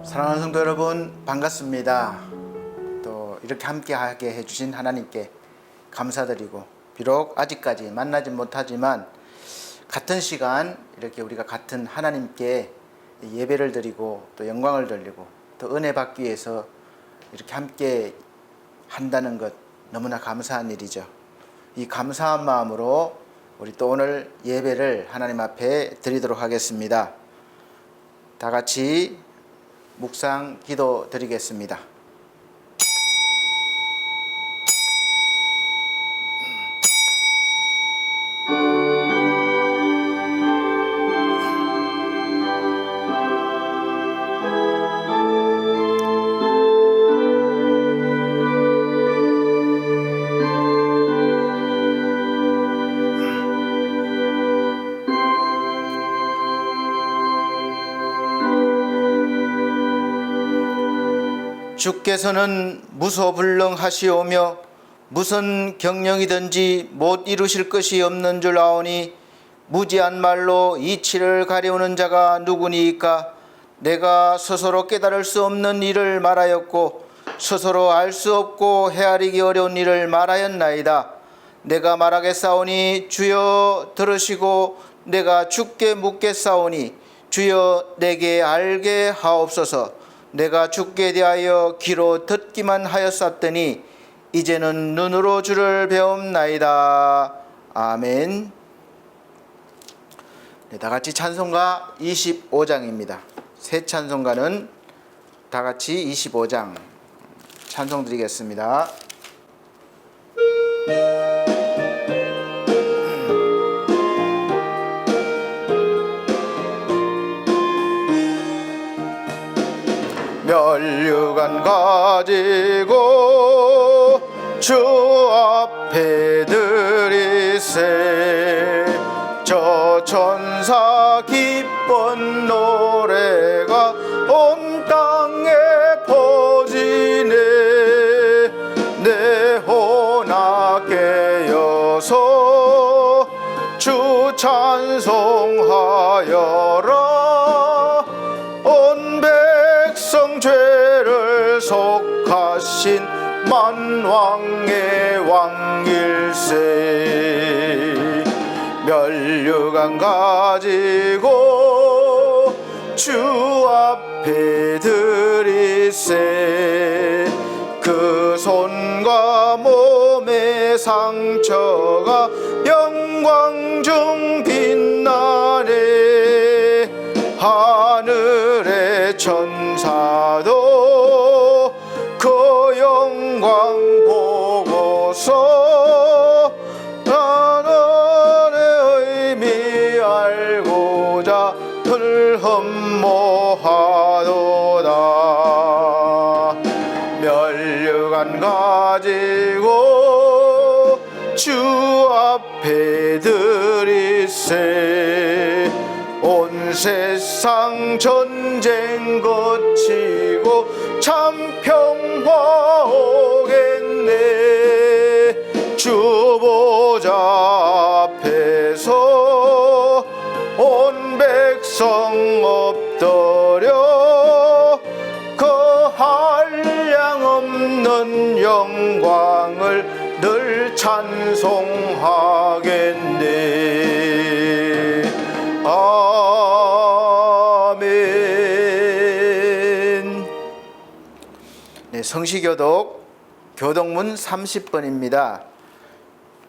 사랑하는 성도 여러분, 반갑습니다. 또 이렇게 함께하게 해주신 하나님께 감사드리고, 비록 아직까지 만나지 못하지만 같은 시간 이렇게 우리가 같은 하나님께 예배를 드리고 또 영광을 돌리고 또 은혜 받기 위해서 이렇게 함께 한다는 것 너무나 감사한 일이죠. 이 감사한 마음으로 우리 또 오늘 예배를 하나님 앞에 드리도록 하겠습니다. 다 같이 묵상 기도 드리겠습니다. 주께서는 무소불능하시오며 무슨 경영이든지 못 이루실 것이 없는 줄 아오니 무지한 말로 이치를 가려우는 자가 누구니이까. 내가 스스로 깨달을 수 없는 일을 말하였고 스스로 알 수 없고 헤아리기 어려운 일을 말하였나이다. 내가 말하겠사오니 주여 들으시고 내가 주께 묻겠사오니 주여 내게 알게 하옵소서. 내가 주께 대하여 귀로 듣기만 하였었더니 이제는 눈으로 주를 배움나이다. 아멘. 네, 다같이 찬송가 25장입니다. 새 찬송가는 다같이 25장 찬송 드리겠습니다. 멸류관 가지고 주 앞에 드리세. 저 천사 기쁜 노래가 온 땅에 퍼지네. 내 혼아 깨어서 주 찬송하여라. 온 백성 죄를 속하신 만왕의 왕일세. 멸류관 가지고 주 앞에 드리세. 그 손과 몸의 상처가 영광 중 빛나네. 하늘의 천사도 그 영광 보고서 하늘의 의미 알고자 흠모하도다. 멸류관 가지고 주 앞에 드리세. 온 세상 전쟁 거치고 참 평화 오겠네. 주 보좌 앞에서 온 백성 엎드려 그 한량없는 영광을 늘 찬송하겠네. 아멘. 네, 성시교독 교독문 30번입니다.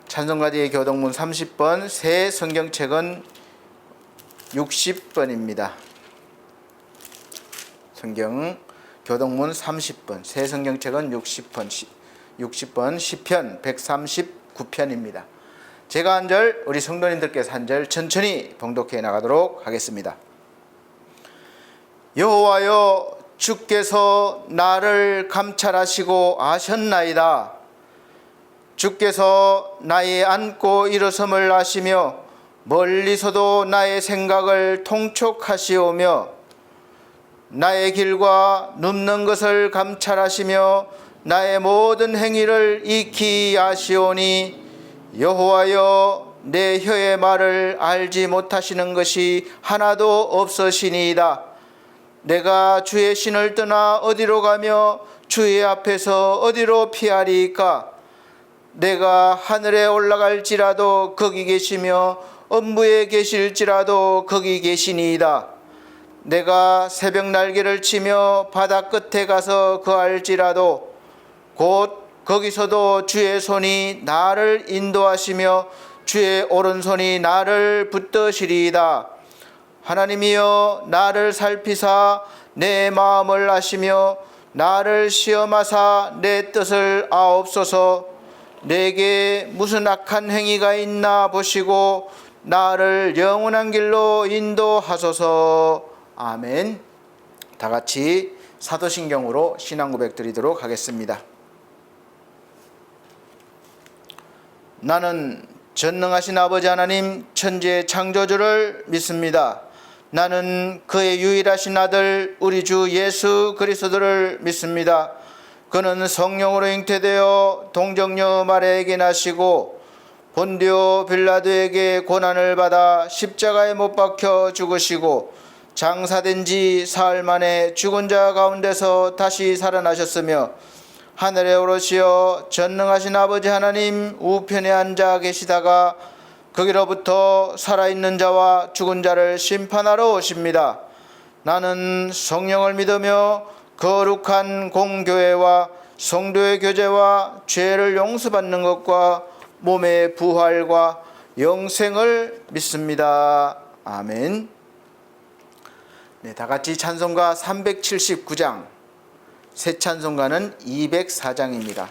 찬송가지의 교독문 30번, 새 성경책은 60번입니다. 성경 교독문 30번, 새 성경책은 60번, 시편 139편입니다. 제가 한 절, 우리 성도님들께서 한 절 천천히 봉독해 나가도록 하겠습니다. 여호와여, 주께서 나를 감찰하시고 아셨나이다. 주께서 나의 앉고 일어섬을 아시며 멀리서도 나의 생각을 통촉하시오며 나의 길과 눕는 것을 감찰하시며 나의 모든 행위를 익히 아시오니 여호와여, 내 혀의 말을 알지 못하시는 것이 하나도 없으시니이다. 내가 주의 신을 떠나 어디로 가며 주의 앞에서 어디로 피하리이까? 내가 하늘에 올라갈지라도 거기 계시며 엄무에 계실지라도 거기 계시니이다. 내가 새벽 날개를 치며 바다 끝에 가서 거할지라도 곧 거기서도 주의 손이 나를 인도하시며 주의 오른손이 나를 붙드시리이다. 하나님이여 나를 살피사 내 마음을 아시며 나를 시험하사 내 뜻을 아옵소서. 내게 무슨 악한 행위가 있나 보시고 나를 영원한 길로 인도하소서. 아멘. 다 같이 사도신경으로 신앙 고백 드리도록 하겠습니다. 나는 전능하신 아버지 하나님 천지의 창조주를 믿습니다. 나는 그의 유일하신 아들 우리 주 예수 그리스도를 믿습니다. 그는 성령으로 잉태되어 동정녀 마리아에게 나시고 본디오 빌라도에게 고난을 받아 십자가에 못 박혀 죽으시고 장사된 지 사흘 만에 죽은 자 가운데서 다시 살아나셨으며 하늘에 오르시어 전능하신 아버지 하나님 우편에 앉아 계시다가 거기로부터 살아있는 자와 죽은 자를 심판하러 오십니다. 나는 성령을 믿으며 거룩한 공교회와 성도의 교제와 죄를 용서받는 것과 몸의 부활과 영생을 믿습니다. 아멘. 네, 다 같이 찬송가 379장, 새 찬송가는 204장입니다.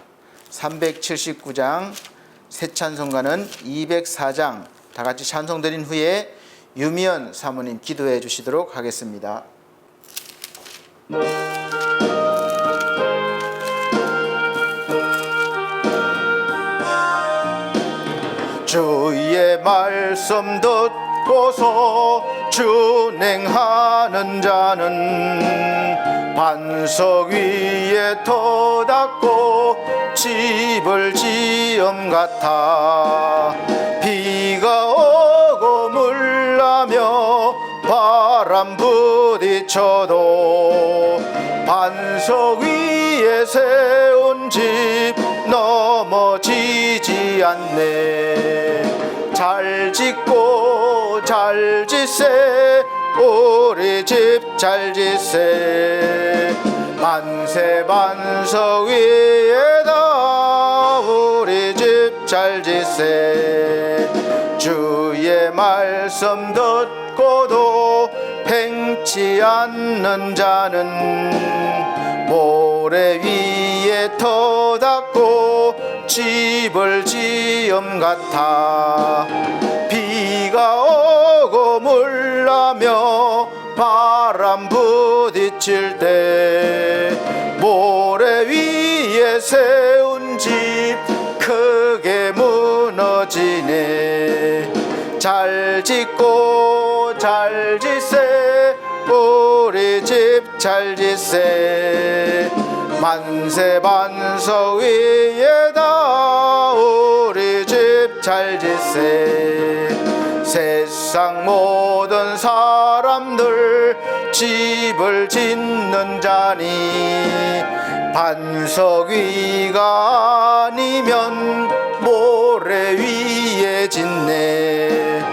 379장, 새 찬송가는 204장 다 같이 찬송 드린 후에 유미연 사모님 기도해 주시도록 하겠습니다. 주의 말씀 듣고서 준행하는 자는 반석 위에 터닫고 집을 지음 같아. 비가 오고 물나며 바람 부딪혀도 반석 위에 세운 집 넘어지지 않네. 잘 짓고 잘 짓세 우리 집 잘 짓세. 만세 반석 위에다 우리 집 잘 짓세. 주의 말씀 듣고도 팽치 않는 자는 모래 위에 터닫고 집을 지음 같아. 비가 오고 물나며 바람 부딪힐 때 모래 위에 세운 집 크게 무너지네. 잘 짓고 잘 짓세 우리 집 잘 짓세. 만세 반석 위에다 우리 집 잘 짓세. 세상 모든 사람들 집을 짓는 자니 반석 위가 아니면 모래 위에 짓네.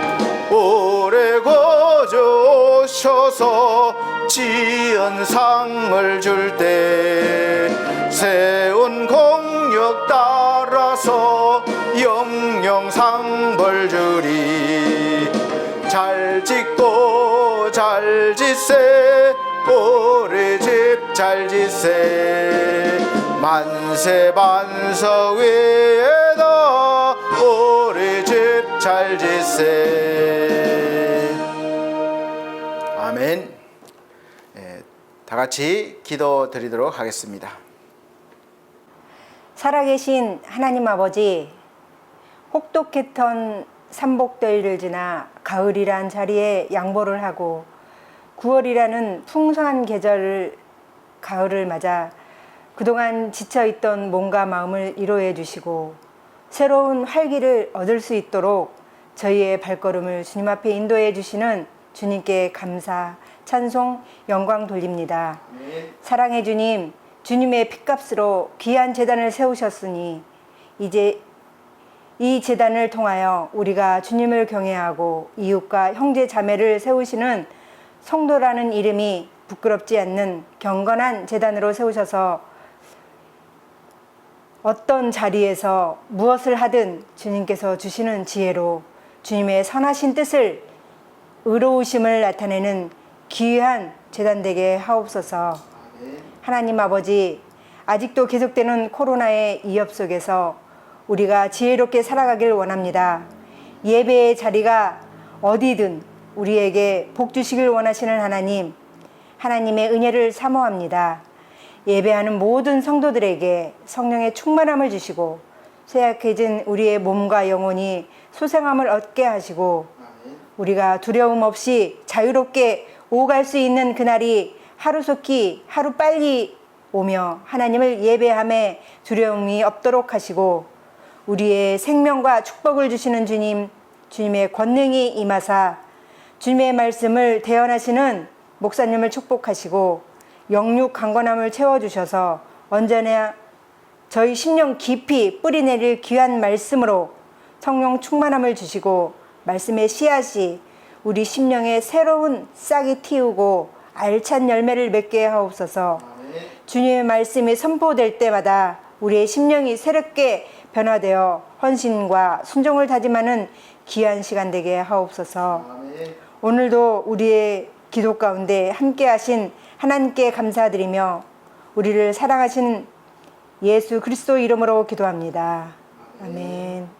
오래 거저 오셔서 지은 상을 줄 때 세운 공력 따라서 영영 상벌 주리. 잘 짓고 잘 짓세 우리 집 잘 짓세. 만세 반석 위에다 우리 집 잘 짓세. 아멘. 다 같이 기도 드리도록 하겠습니다. 살아계신 하나님 아버지, 혹독했던 삼복더위를 지나 가을이란 자리에 양보를 하고 9월이라는 풍성한 계절을 가을을 맞아 그동안 지쳐있던 몸과 마음을 위로해 주시고 새로운 활기를 얻을 수 있도록 저희의 발걸음을 주님 앞에 인도해 주시는 주님께 감사, 찬송, 영광 돌립니다. 사랑의 주님, 주님의 핏값으로 귀한 제단을 세우셨으니 이제 이 제단을 통하여 우리가 주님을 경외하고 이웃과 형제 자매를 세우시는 성도라는 이름이 부끄럽지 않는 경건한 제단으로 세우셔서 어떤 자리에서 무엇을 하든 주님께서 주시는 지혜로 주님의 선하신 뜻을 의로우심을 나타내는 귀한 제단 되게 하옵소서. 하나님 아버지, 아직도 계속되는 코로나의 위협 속에서 우리가 지혜롭게 살아가길 원합니다. 예배의 자리가 어디든 우리에게 복 주시길 원하시는 하나님, 하나님의 은혜를 사모합니다. 예배하는 모든 성도들에게 성령의 충만함을 주시고 쇠약해진 우리의 몸과 영혼이 소생함을 얻게 하시고 우리가 두려움 없이 자유롭게 오갈 수 있는 그날이 하루속히 하루빨리 오며 하나님을 예배함에 두려움이 없도록 하시고 우리의 생명과 축복을 주시는 주님, 주님의 권능이 임하사 주님의 말씀을 대언하시는 목사님을 축복하시고 영육 강건함을 채워주셔서 언제나 저희 심령 깊이 뿌리내릴 귀한 말씀으로 성령 충만함을 주시고 말씀의 씨앗이 우리 심령에 새로운 싹이 틔우고 알찬 열매를 맺게 하옵소서. 주님의 말씀이 선포될 때마다 우리의 심령이 새롭게 변화되어 헌신과 순종을 다짐하는 귀한 시간 되게 하옵소서. 오늘도 우리의 기도 가운데 함께 하신 하나님께 감사드리며 우리를 사랑하신 예수 그리스도 이름으로 기도합니다. 아멘.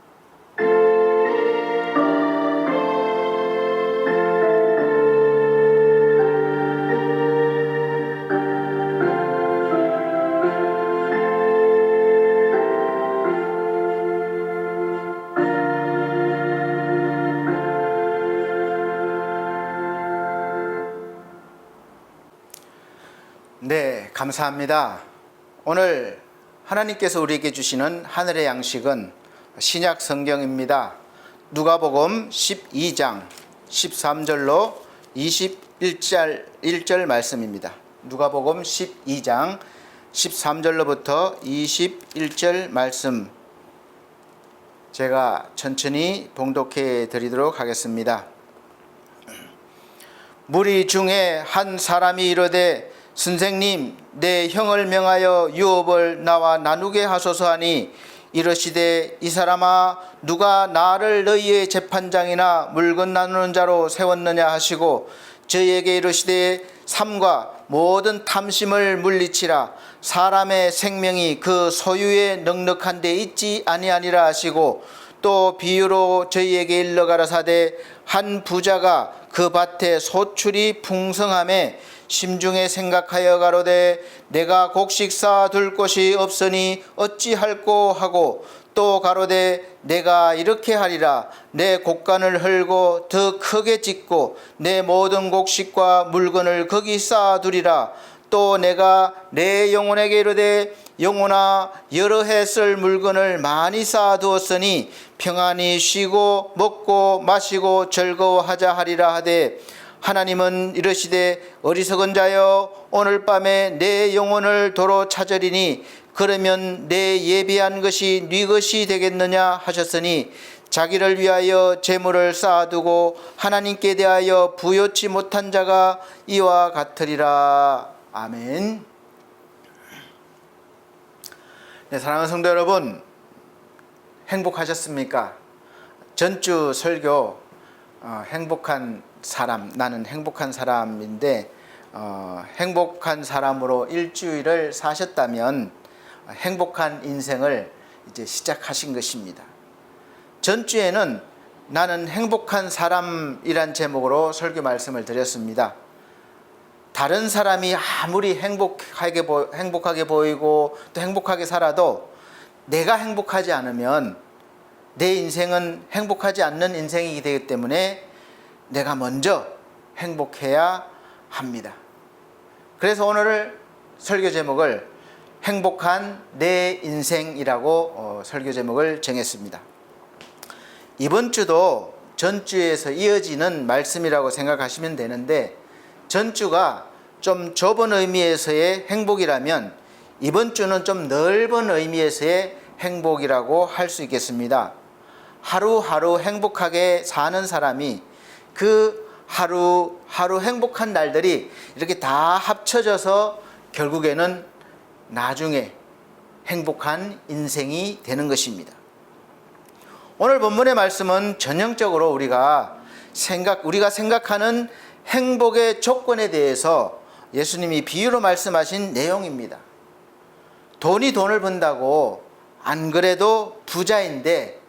네, 감사합니다. 오늘 하나님께서 우리에게 주시는 하늘의 양식은 신약 성경입니다. 누가복음 12장 13절로 21절 말씀입니다. 누가복음 12장 13절로부터 21절 말씀 제가 천천히 봉독해 드리도록 하겠습니다. 무리 중에 한 사람이 이르되 선생님, 내 형을 명하여 유업을 나와 나누게 하소서 하니 이르시되 이 사람아 누가 나를 너희의 재판장이나 물건 나누는 자로 세웠느냐 하시고 저희에게 이르시되 삼가 모든 탐심을 물리치라. 사람의 생명이 그 소유에 넉넉한 데 있지 아니하니라 하시고 또 비유로 저희에게 일러 가라사대 한 부자가 그 밭에 소출이 풍성함에 심중에 생각하여 가로되 내가 곡식 쌓아둘 곳이 없으니 어찌할꼬 하고 또 가로되 내가 이렇게 하리라. 내 곡간을 헐고 더 크게 짓고 내 모든 곡식과 물건을 거기 쌓아두리라. 또 내가 내 영혼에게 이르되 영혼아 여러 해 쓸 물건을 많이 쌓아두었으니 평안히 쉬고 먹고 마시고 즐거워하자 하리라 하되 하나님은 이르시되 어리석은 자여 오늘 밤에 내 영혼을 도로 찾으리니 그러면 내 예비한 것이 네 것이 되겠느냐 하셨으니 자기를 위하여 재물을 쌓아두고 하나님께 대하여 부요치 못한 자가 이와 같으리라. 아멘. 네, 사랑하는 성도 여러분, 행복하셨습니까? 전주 설교 행복한 사람, 나는 행복한 사람인데 행복한 사람으로 일주일을 사셨다면 행복한 인생을 이제 시작하신 것입니다. 전주에는 나는 행복한 사람이란 제목으로 설교 말씀을 드렸습니다. 다른 사람이 아무리 행복하게 보이고 또 행복하게 살아도 내가 행복하지 않으면 내 인생은 행복하지 않는 인생이기 되기 때문에 내가 먼저 행복해야 합니다. 그래서 오늘 설교 제목을 행복한 내 인생이라고 설교 제목을 정했습니다. 이번 주도 전주에서 이어지는 말씀이라고 생각하시면 되는데, 전주가 좀 좁은 의미에서의 행복이라면 이번 주는 좀 넓은 의미에서의 행복이라고 할 수 있겠습니다. 하루하루 행복하게 사는 사람이 그 하루하루 행복한 날들이 이렇게 다 합쳐져서 결국에는 나중에 행복한 인생이 되는 것입니다. 오늘 본문의 말씀은 전형적으로 우리가 생각하는 행복의 조건에 대해서 예수님이 비유로 말씀하신 내용입니다. 돈을 번다고 안 그래도 부자인데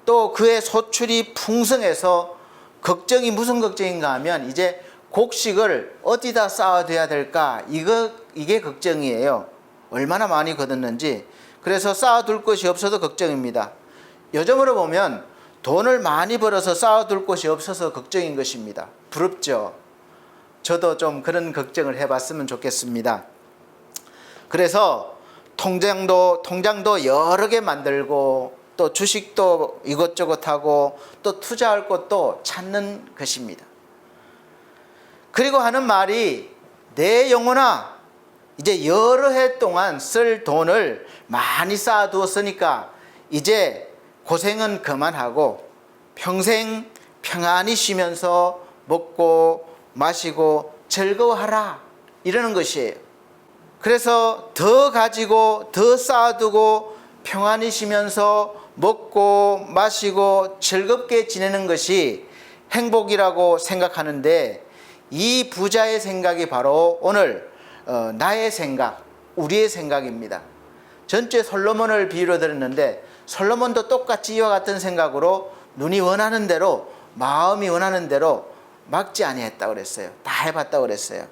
또 그의 소출이 풍성해서 걱정이 무슨 걱정인가 하면 이제 곡식을 어디다 쌓아둬야 될까, 이게 걱정이에요. 얼마나 많이 거뒀는지. 그래서 쌓아둘 것이 없어서 걱정입니다. 요즘으로 보면 돈을 많이 벌어서 쌓아둘 곳이 없어서 걱정인 것입니다. 부럽죠? 저도 좀 그런 걱정을 해봤으면 좋겠습니다. 그래서 통장도 여러 개 만들고 또 주식도 이것저것 하고 또 투자할 것도 찾는 것입니다. 그리고 하는 말이, 내 영혼아, 이제 여러 해 동안 쓸 돈을 많이 쌓아두었으니까 이제 고생은 그만하고 평생 평안히 쉬면서 먹고 마시고 즐거워하라, 이러는 것이에요. 그래서 더 가지고 더 쌓아두고 평안히 쉬면서 먹고 마시고 즐겁게 지내는 것이 행복이라고 생각하는데, 이 부자의 생각이 바로 오늘 나의 생각, 우리의 생각입니다. 전주에 솔로몬을 비유로 들었는데, 솔로몬도 똑같이 이와 같은 생각으로 눈이 원하는 대로, 마음이 원하는 대로 막지 아니했다고 그랬어요. 다 해봤다고 그랬어요.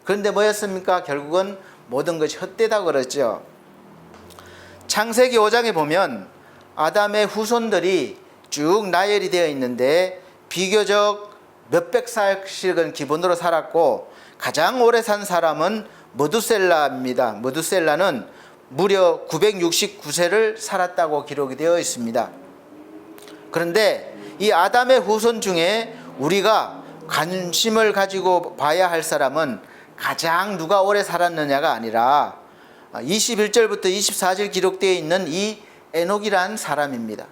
그런데 뭐였습니까? 결국은 모든 것이 헛되다고 그러죠. 창세기 5장에 보면 아담의 후손들이 쭉 나열이 되어 있는데, 비교적 몇백 살씩은 기본으로 살았고 가장 오래 산 사람은 머두셀라입니다. 머두셀라는 무려 969세를 살았다고 기록이 되어 있습니다. 그런데 이 아담의 후손 중에 우리가 관심을 가지고 봐야 할 사람은 가장 누가 오래 살았느냐가 아니라 21절부터 24절 기록되어 있는 이 에녹이라는 사람입니다.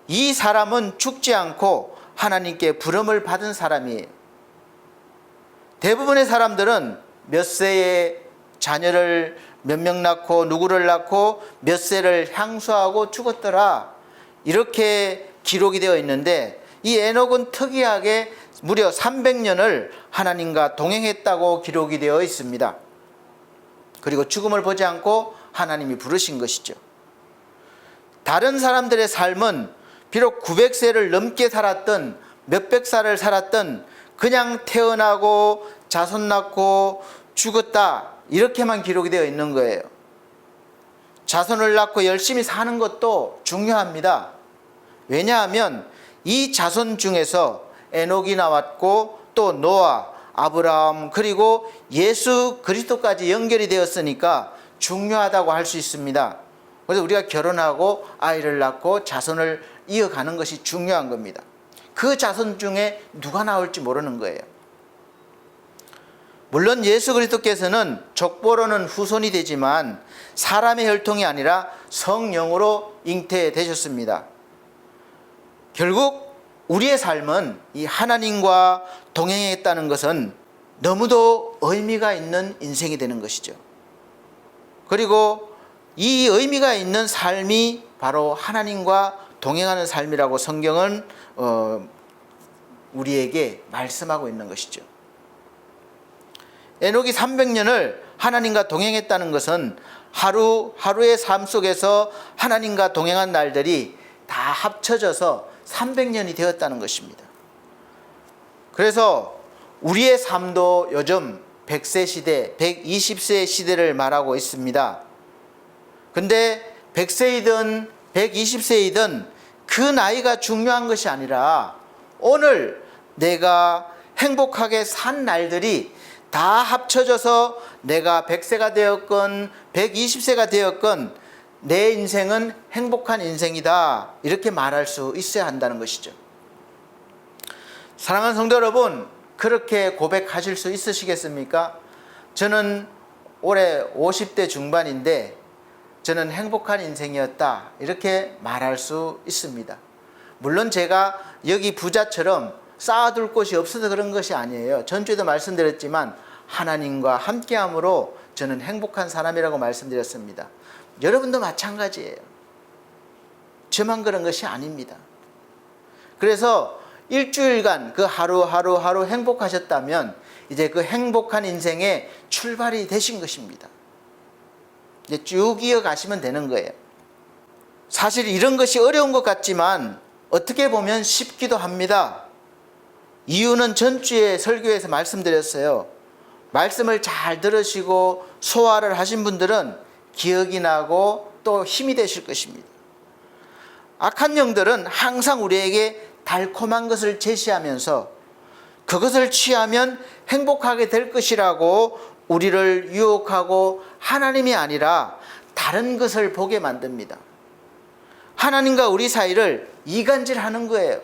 이 사람은 죽지 않고 하나님께 부름을 받은 사람이에요. 대부분의 사람들은 몇 세에 자녀를 몇 명 낳고 누구를 낳고 몇 세를 향수하고 죽었더라, 이렇게 기록이 되어 있는데, 이 에녹은 특이하게 무려 300년을 하나님과 동행했다고 기록이 되어 있습니다. 그리고 죽음을 보지 않고 하나님이 부르신 것이죠. 다른 사람들의 삶은 비록 900세를 넘게 살았던, 몇백 살을 살았던, 그냥 태어나고 자손 낳고 죽었다, 이렇게만 기록이 되어 있는 거예요. 자손을 낳고 열심히 사는 것도 중요합니다. 왜냐하면 이 자손 중에서 에녹이 나왔고 또 노아, 아브라함, 그리고 예수 그리스도까지 연결이 되었으니까 중요하다고 할 수 있습니다. 그래서 우리가 결혼하고 아이를 낳고 자손을 이어가는 것이 중요한 겁니다. 그 자손 중에 누가 나올지 모르는 거예요. 물론 예수 그리스도께서는 족보로는 후손이 되지만 사람의 혈통이 아니라 성령으로 잉태되셨습니다. 결국 우리의 삶은 이 하나님과 동행했다는 것은 너무도 의미가 있는 인생이 되는 것이죠. 그리고 이 의미가 있는 삶이 바로 하나님과 동행하는 삶이라고 성경은 우리에게 말씀하고 있는 것이죠. 에녹이 300년을 하나님과 동행했다는 것은 하루하루의 삶 속에서 하나님과 동행한 날들이 다 합쳐져서 300년이 되었다는 것입니다. 그래서 우리의 삶도 요즘 100세 시대, 120세 시대를 말하고 있습니다. 근데 100세이든 120세이든 그 나이가 중요한 것이 아니라 오늘 내가 행복하게 산 날들이 다 합쳐져서 내가 100세가 되었건 120세가 되었건 내 인생은 행복한 인생이다, 이렇게 말할 수 있어야 한다는 것이죠. 사랑하는 성도 여러분, 그렇게 고백하실 수 있으시겠습니까? 저는 올해 50대 중반인데 저는 행복한 인생이었다, 이렇게 말할 수 있습니다. 물론 제가 여기 부자처럼 쌓아둘 곳이 없어서 그런 것이 아니에요. 전주에도 말씀드렸지만 하나님과 함께함으로 저는 행복한 사람이라고 말씀드렸습니다. 여러분도 마찬가지예요. 저만 그런 것이 아닙니다. 그래서 일주일간 그 하루 행복하셨다면 이제 그 행복한 인생의 출발이 되신 것입니다. 이제 쭉 이어가시면 되는 거예요. 사실 이런 것이 어려운 것 같지만 어떻게 보면 쉽기도 합니다. 이유는 전주에 설교에서 말씀드렸어요. 말씀을 잘 들으시고 소화를 하신 분들은 기억이 나고 또 힘이 되실 것입니다. 악한 영들은 항상 우리에게 달콤한 것을 제시하면서 그것을 취하면 행복하게 될 것이라고 우리를 유혹하고 하나님이 아니라 다른 것을 보게 만듭니다. 하나님과 우리 사이를 이간질하는 거예요.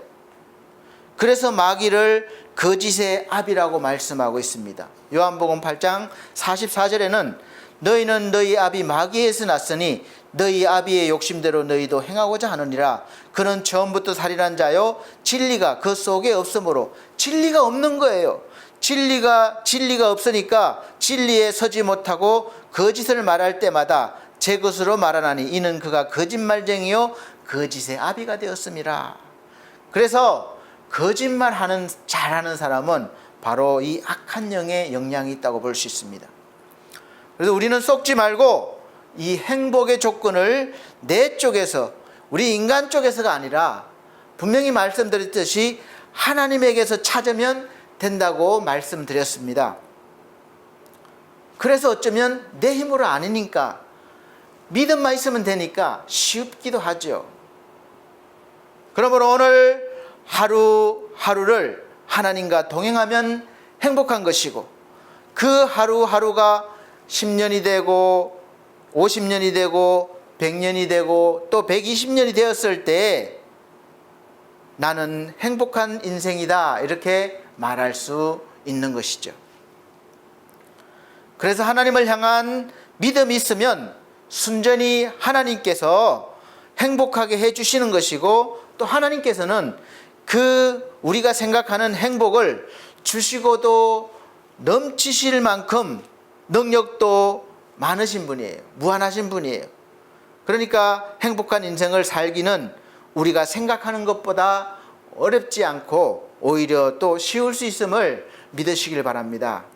그래서 마귀를 거짓의 아비라고 말씀하고 있습니다. 요한복음 8장 44절에는 너희는 너희 아비 마귀에서 났으니 너희 아비의 욕심대로 너희도 행하고자 하느니라. 그는 처음부터 살인한 자요 진리가 그 속에 없으므로, 진리가 없는 거예요. 진리가 없으니까 진리에 서지 못하고 거짓을 말할 때마다 제 것으로 말하나니 이는 그가 거짓말쟁이요 거짓의 아비가 되었음이라. 그래서 거짓말 잘하는 사람은 바로 이 악한 영의 영향이 있다고 볼 수 있습니다. 그래서 우리는 속지 말고 이 행복의 조건을 내 쪽에서, 우리 인간 쪽에서가 아니라 분명히 말씀드렸듯이 하나님에게서 찾으면 된다고 말씀드렸습니다. 그래서 어쩌면 내 힘으로 아니니까, 믿음만 있으면 되니까 쉽기도 하죠. 그러므로 오늘 하루하루를 하나님과 동행하면 행복한 것이고, 그 하루하루가 10년이 되고 50년이 되고 100년이 되고 또 120년이 되었을 때 나는 행복한 인생이다, 이렇게 말할 수 있는 것이죠. 그래서 하나님을 향한 믿음이 있으면 순전히 하나님께서 행복하게 해주시는 것이고, 또 하나님께서는 그 우리가 생각하는 행복을 주시고도 넘치실 만큼 능력도 많으신 분이에요. 무한하신 분이에요. 그러니까 행복한 인생을 살기는 우리가 생각하는 것보다 어렵지 않고 오히려 또 쉬울 수 있음을 믿으시길 바랍니다.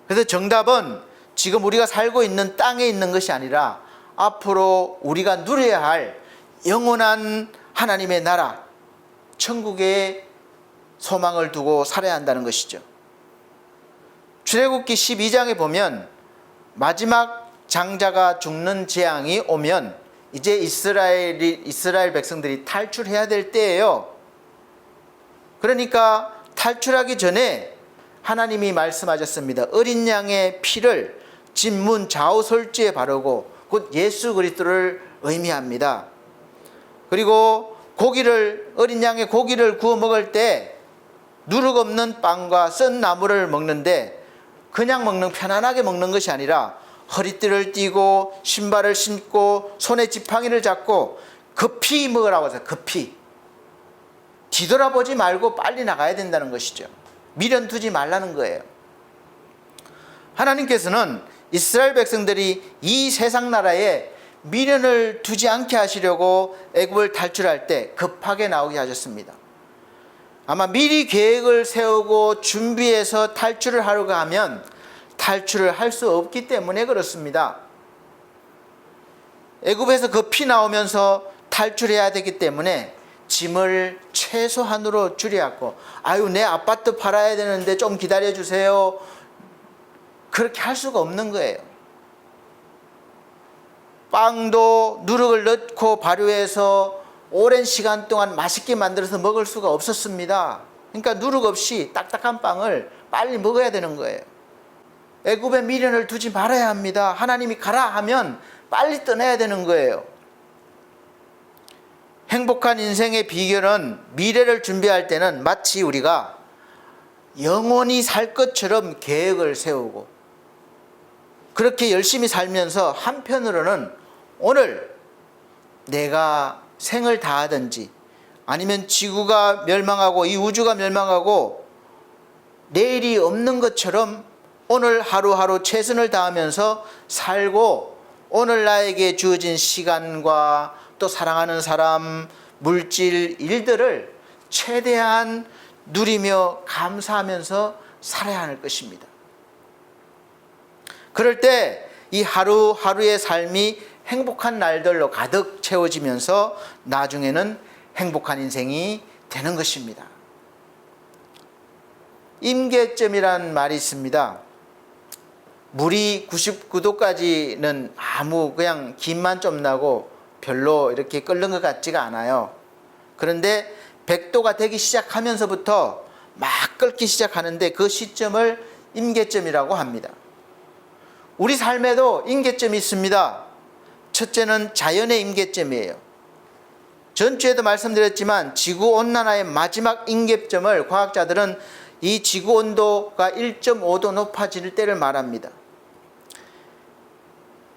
그래서 정답은 지금 우리가 살고 있는 땅에 있는 것이 아니라 앞으로 우리가 누려야 할 영원한 하나님의 나라, 천국에 소망을 두고 살아야 한다는 것이죠. 출애굽기 12장에 보면 마지막 장자가 죽는 재앙이 오면 이제 이스라엘 백성들이 탈출해야 될 때예요. 그러니까 탈출하기 전에 하나님이 말씀하셨습니다. 어린 양의 피를 진문 좌우설주에 바르고, 곧 예수 그리스도를 의미합니다. 그리고 어린 양의 고기를 구워 먹을 때 누룩 없는 빵과 썬 나물을 먹는데, 그냥 편안하게 먹는 것이 아니라 허리띠를 띠고 신발을 신고 손에 지팡이를 잡고 급히 먹으라고 해서 급히 뒤돌아보지 말고 빨리 나가야 된다는 것이죠. 미련 두지 말라는 거예요. 하나님께서는 이스라엘 백성들이 이 세상 나라에 미련을 두지 않게 하시려고 애굽을 탈출할 때 급하게 나오게 하셨습니다. 아마 미리 계획을 세우고 준비해서 탈출을 하려고 하면 탈출을 할 수 없기 때문에 그렇습니다. 애굽에서 급히 나오면서 탈출해야 되기 때문에 짐을 최소한으로 줄여갖고, 내 아파트 팔아야 되는데 좀 기다려주세요, 그렇게 할 수가 없는 거예요. 빵도 누룩을 넣고 발효해서 오랜 시간 동안 맛있게 만들어서 먹을 수가 없었습니다. 그러니까 누룩 없이 딱딱한 빵을 빨리 먹어야 되는 거예요. 애굽에 미련을 두지 말아야 합니다. 하나님이 가라 하면 빨리 떠나야 되는 거예요. 행복한 인생의 비결은 미래를 준비할 때는 마치 우리가 영원히 살 것처럼 계획을 세우고 그렇게 열심히 살면서 한편으로는 오늘 내가 생을 다하든지 아니면 지구가 멸망하고 이 우주가 멸망하고 내일이 없는 것처럼 오늘 하루하루 최선을 다하면서 살고 오늘 나에게 주어진 시간과 또 사랑하는 사람, 물질, 일들을 최대한 누리며 감사하면서 살아야 할 것입니다. 그럴 때 이 하루하루의 삶이 행복한 날들로 가득 채워지면서 나중에는 행복한 인생이 되는 것입니다. 임계점이란 말이 있습니다. 물이 99도까지는 아무 그냥 김만 좀 나고 별로 이렇게 끓는 것 같지가 않아요. 그런데 100도가 되기 시작하면서부터 막 끓기 시작하는데 그 시점을 임계점이라고 합니다. 우리 삶에도 임계점이 있습니다. 첫째는 자연의 임계점이에요. 전주에도 말씀드렸지만 지구온난화의 마지막 임계점을 과학자들은 이 지구온도가 1.5도 높아질 때를 말합니다.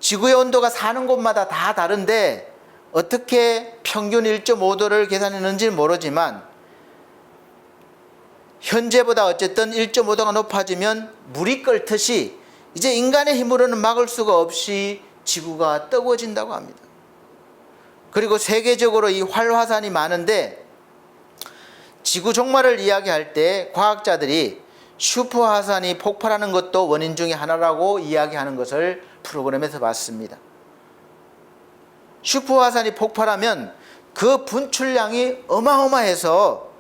지구의 온도가 사는 곳마다 다 다른데 어떻게 평균 1.5도를 계산했는지는 모르지만 현재보다 어쨌든 1.5도가 높아지면 물이 끓듯이 이제 인간의 힘으로는 막을 수가 없이 지구가 뜨거워진다고 합니다. 그리고 세계적으로 이 활화산이 많은데 지구 종말을 이야기할 때 과학자들이 슈퍼화산이 폭발하는 것도 원인 중에 하나라고 이야기하는 것을 프로그램에서 봤습니다. 슈퍼화산이 폭발하면 그 분출량이 어마어마해서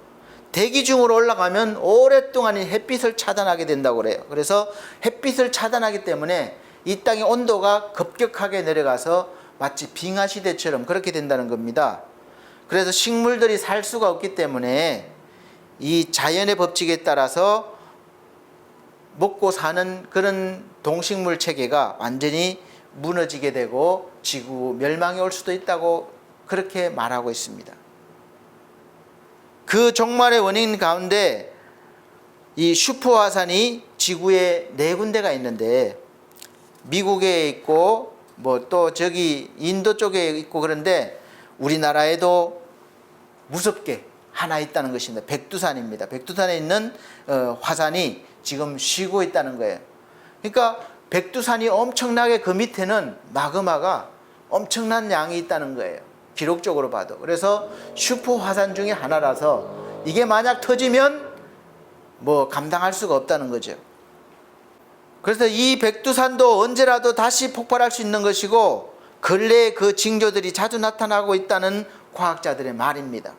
대기 중으로 올라가면 오랫동안 햇빛을 차단하게 된다고 그래요. 그래서 햇빛을 차단하기 때문에 이 땅의 온도가 급격하게 내려가서 마치 빙하 시대처럼 그렇게 된다는 겁니다. 그래서 식물들이 살 수가 없기 때문에 이 자연의 법칙에 따라서 먹고 사는 그런 동식물 체계가 완전히 무너지게 되고 지구 멸망이 올 수도 있다고 그렇게 말하고 있습니다. 그 종말의 원인 가운데 이 슈퍼화산이 지구에 4군데가 있는데 미국에 있고 뭐 또 저기 인도 쪽에 있고 그런데 우리나라에도 무섭게 하나 있다는 것입니다. 백두산입니다. 백두산에 있는 화산이 지금 쉬고 있다는 거예요. 그러니까 백두산이 엄청나게 그 밑에는 마그마가 엄청난 양이 있다는 거예요. 기록적으로 봐도. 그래서 슈퍼 화산 중에 하나라서 이게 만약 터지면 뭐 감당할 수가 없다는 거죠. 그래서 이 백두산도 언제라도 다시 폭발할 수 있는 것이고 근래에 그 징조들이 자주 나타나고 있다는 과학자들의 말입니다.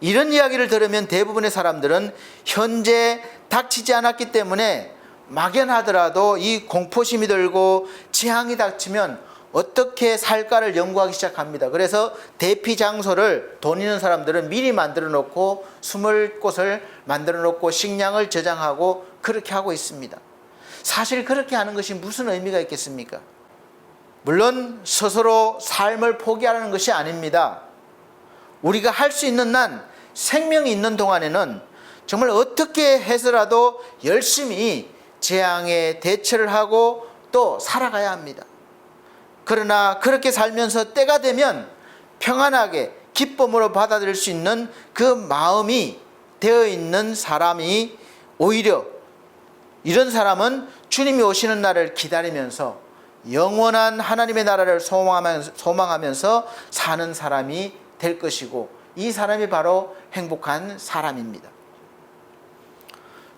이런 이야기를 들으면 대부분의 사람들은 현재 닥치지 않았기 때문에 막연하더라도 이 공포심이 들고 재앙이 닥치면 어떻게 살까를 연구하기 시작합니다. 그래서 대피 장소를 돈 있는 사람들은 미리 만들어 놓고 숨을 곳을 만들어 놓고 식량을 저장하고 그렇게 하고 있습니다. 사실 그렇게 하는 것이 무슨 의미가 있겠습니까? 물론 스스로 삶을 포기하라는 것이 아닙니다. 우리가 할 수 있는 한 생명이 있는 동안에는 정말 어떻게 해서라도 열심히 재앙에 대처를 하고 또 살아가야 합니다. 그러나 그렇게 살면서 때가 되면 평안하게 기쁨으로 받아들일 수 있는 그 마음이 되어 있는 사람이 오히려 이런 사람은 주님이 오시는 날을 기다리면서 영원한 하나님의 나라를 소망하면서 사는 사람이 될 것이고 이 사람이 바로 행복한 사람입니다.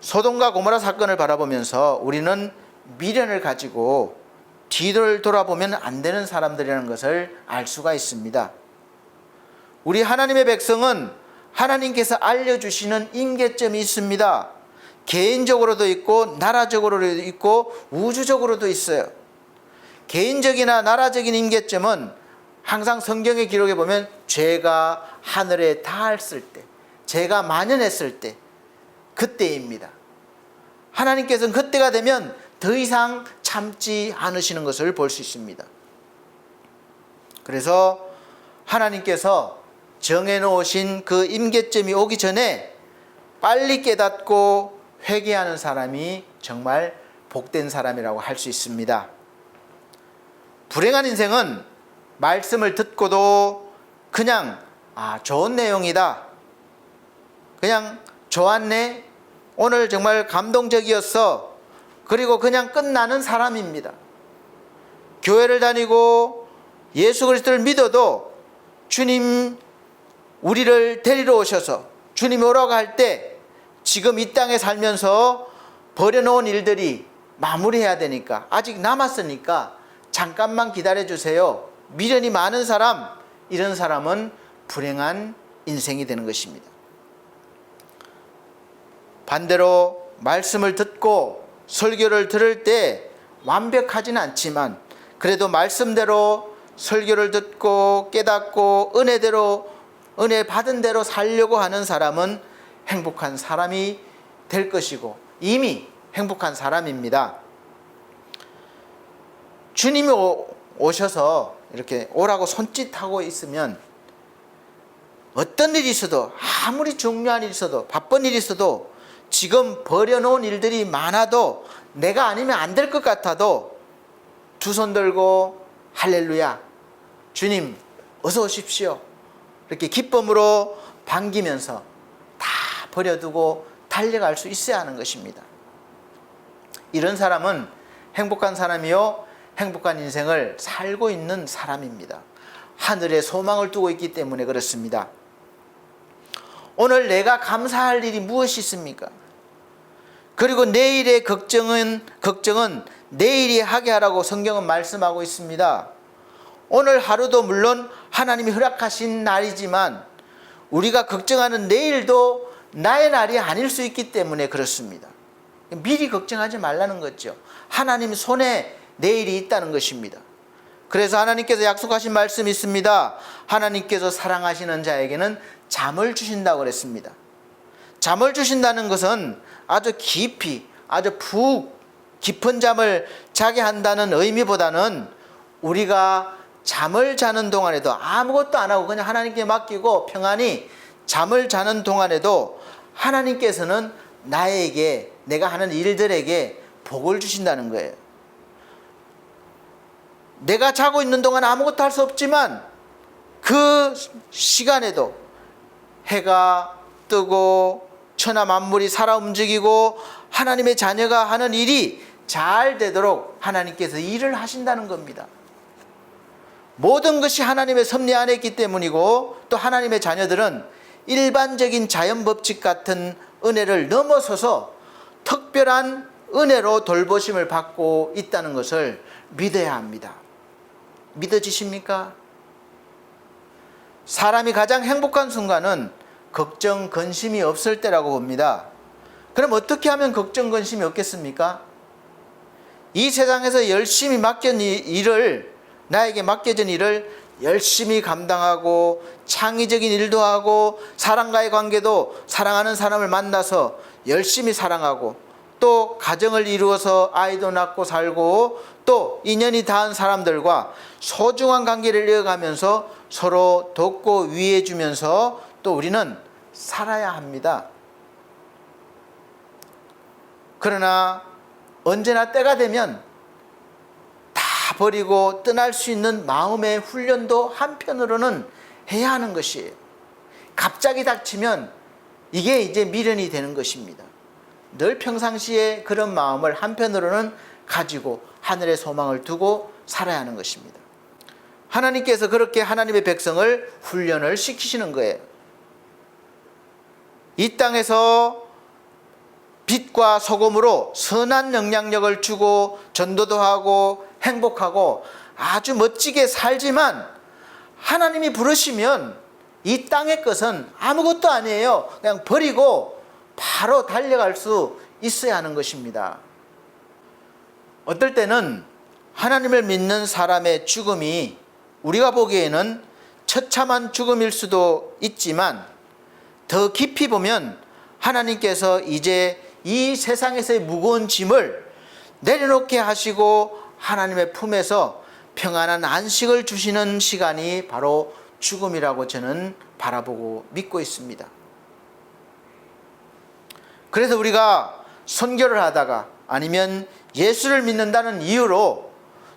소돔과 고모라 사건을 바라보면서 우리는 미련을 가지고 뒤를 돌아보면 안 되는 사람들이라는 것을 알 수가 있습니다. 우리 하나님의 백성은 하나님께서 알려주시는 임계점이 있습니다. 개인적으로도 있고 나라적으로도 있고 우주적으로도 있어요. 개인적이나 나라적인 임계점은 항상 성경의 기록에 보면 죄가 하늘에 닿았을 때, 죄가 만연했을 때, 그때입니다. 하나님께서는 그때가 되면 더 이상 참지 않으시는 것을 볼 수 있습니다. 그래서 하나님께서 정해놓으신 그 임계점이 오기 전에 빨리 깨닫고 회개하는 사람이 정말 복된 사람이라고 할 수 있습니다. 불행한 인생은 말씀을 듣고도 그냥 좋은 내용이다, 그냥 좋았네, 오늘 정말 감동적이었어, 그리고 그냥 끝나는 사람입니다. 교회를 다니고 예수 그리스도를 믿어도 주님 우리를 데리러 오셔서 주님이 오라고 할 때 지금 이 땅에 살면서 버려놓은 일들이 마무리해야 되니까, 아직 남았으니까 잠깐만 기다려 주세요, 미련이 많은 사람, 이런 사람은 불행한 인생이 되는 것입니다. 반대로 말씀을 듣고 설교를 들을 때 완벽하지는 않지만 그래도 말씀대로 설교를 듣고 깨닫고 은혜 받은 대로 살려고 하는 사람은 행복한 사람이 될 것이고 이미 행복한 사람입니다. 주님이 오셔서 이렇게 오라고 손짓하고 있으면 어떤 일이 있어도, 아무리 중요한 일이 있어도, 바쁜 일이 있어도, 지금 버려놓은 일들이 많아도, 내가 아니면 안 될 것 같아도 두 손 들고 할렐루야, 주님 어서 오십시오, 이렇게 기쁨으로 반기면서 다 버려두고 달려갈 수 있어야 하는 것입니다. 이런 사람은 행복한 사람이요, 행복한 인생을 살고 있는 사람입니다. 하늘에 소망을 두고 있기 때문에 그렇습니다. 오늘 내가 감사할 일이 무엇이 있습니까? 그리고 내일의 걱정은 내일이 하게 하라고 성경은 말씀하고 있습니다. 오늘 하루도 물론 하나님이 허락하신 날이지만 우리가 걱정하는 내일도 나의 날이 아닐 수 있기 때문에 그렇습니다. 미리 걱정하지 말라는 거죠. 하나님 손에 내일이 있다는 것입니다. 그래서 하나님께서 약속하신 말씀이 있습니다. 하나님께서 사랑하시는 자에게는 잠을 주신다고 그랬습니다. 잠을 주신다는 것은 아주 깊이, 아주 푹 깊은 잠을 자게 한다는 의미보다는 우리가 잠을 자는 동안에도 아무것도 안 하고 그냥 하나님께 맡기고 평안히 잠을 자는 동안에도 하나님께서는 나에게, 내가 하는 일들에게 복을 주신다는 거예요. 내가 자고 있는 동안 아무것도 할 수 없지만 그 시간에도 해가 뜨고 천하 만물이 살아 움직이고 하나님의 자녀가 하는 일이 잘 되도록 하나님께서 일을 하신다는 겁니다. 모든 것이 하나님의 섭리 안에 있기 때문이고, 또 하나님의 자녀들은 일반적인 자연 법칙 같은 은혜를 넘어서서 특별한 은혜로 돌보심을 받고 있다는 것을 믿어야 합니다. 믿어지십니까? 사람이 가장 행복한 순간은 걱정, 근심이 없을 때라고 봅니다. 그럼 어떻게 하면 걱정, 근심이 없겠습니까? 이 세상에서 열심히 나에게 맡겨진 일을 열심히 감당하고 창의적인 일도 하고 사람과의 관계도 사랑하는 사람을 만나서 열심히 사랑하고 또 가정을 이루어서 아이도 낳고 살고 또 인연이 닿은 사람들과 소중한 관계를 이어가면서 서로 돕고 위해 주면서 또 우리는 살아야 합니다. 그러나 언제나 때가 되면 다 버리고 떠날 수 있는 마음의 훈련도 한편으로는 해야 하는 것이에요. 갑자기 닥치면 이게 이제 미련이 되는 것입니다. 늘 평상시에 그런 마음을 한편으로는 가지고 하늘의 소망을 두고 살아야 하는 것입니다. 하나님께서 그렇게 하나님의 백성을 훈련을 시키시는 거예요. 이 땅에서 빛과 소금으로 선한 영향력을 주고 전도도 하고 행복하고 아주 멋지게 살지만 하나님이 부르시면 이 땅의 것은 아무것도 아니에요. 그냥 버리고 바로 달려갈 수 있어야 하는 것입니다. 어떨 때는 하나님을 믿는 사람의 죽음이 우리가 보기에는 처참한 죽음일 수도 있지만 더 깊이 보면 하나님께서 이제 이 세상에서의 무거운 짐을 내려놓게 하시고 하나님의 품에서 평안한 안식을 주시는 시간이 바로 죽음이라고 저는 바라보고 믿고 있습니다. 그래서 우리가 선교를 하다가 아니면 예수를 믿는다는 이유로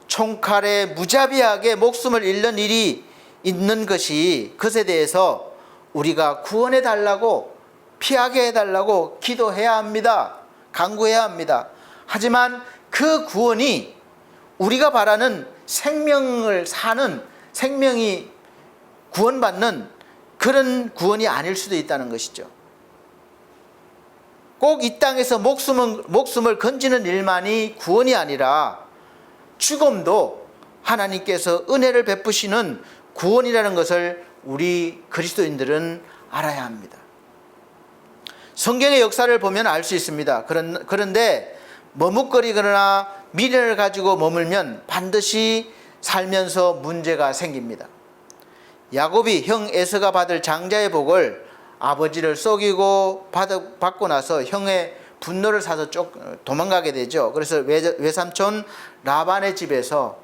총칼에 무자비하게 목숨을 잃는 일이 있는 것에 대해서 우리가 구원해 달라고, 피하게 해달라고 기도해야 합니다. 간구해야 합니다. 하지만 그 구원이 우리가 바라는 생명이 구원받는 그런 구원이 아닐 수도 있다는 것이죠. 꼭 이 땅에서 목숨을 건지는 일만이 구원이 아니라 죽음도 하나님께서 은혜를 베푸시는 구원이라는 것을 우리 그리스도인들은 알아야 합니다. 성경의 역사를 보면 알 수 있습니다. 그런데 머뭇거리거나 미련을 가지고 머물면 반드시 살면서 문제가 생깁니다. 야곱이 형 에서가 받을 장자의 복을 아버지를 속이고 받고 나서 형의 분노를 사서 도망가게 되죠. 그래서 외삼촌 라반의 집에서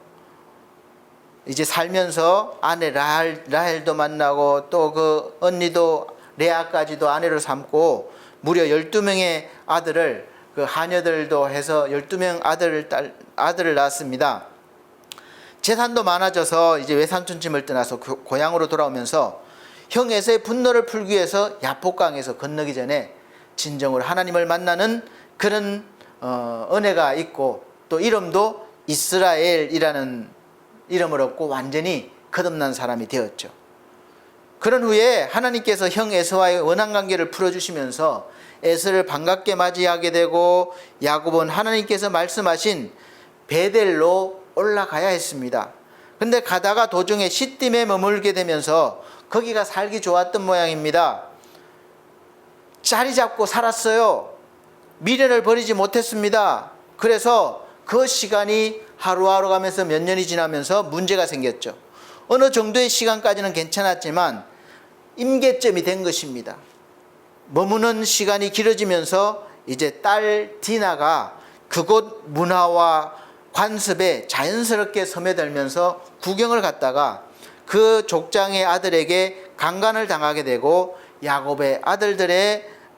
이제 살면서 아내 라헬도 만나고 또 그 언니도 레아까지도 아내로 삼고 무려 12명의 아들을, 그 하녀들도 해서 12명 아들을 낳았습니다. 재산도 많아져서 이제 외삼촌 집을 떠나서 고향으로 돌아오면서 형 에서의 분노를 풀기 위해서 야복강에서 건너기 전에 진정으로 하나님을 만나는 그런 은혜가 있고, 또 이름도 이스라엘이라는 이름을 얻고 완전히 거듭난 사람이 되었죠. 그런 후에 하나님께서 형 에서와의 원한 관계를 풀어주시면서 에서를 반갑게 맞이하게 되고, 야곱은 하나님께서 말씀하신 베델로 올라가야 했습니다. 근데 가다가 도중에 시딤에 머물게 되면서 거기가 살기 좋았던 모양입니다. 자리 잡고 살았어요. 미련을 버리지 못했습니다. 그래서 그 시간이 하루하루 가면서 몇 년이 지나면서 문제가 생겼죠. 어느 정도의 시간까지는 괜찮았지만 임계점이 된 것입니다. 머무는 시간이 길어지면서 이제 딸 디나가 그곳 문화와 관습에 자연스럽게 스며들면서 구경을 갔다가 그 족장의 아들에게 강간을 당하게 되고, 야곱의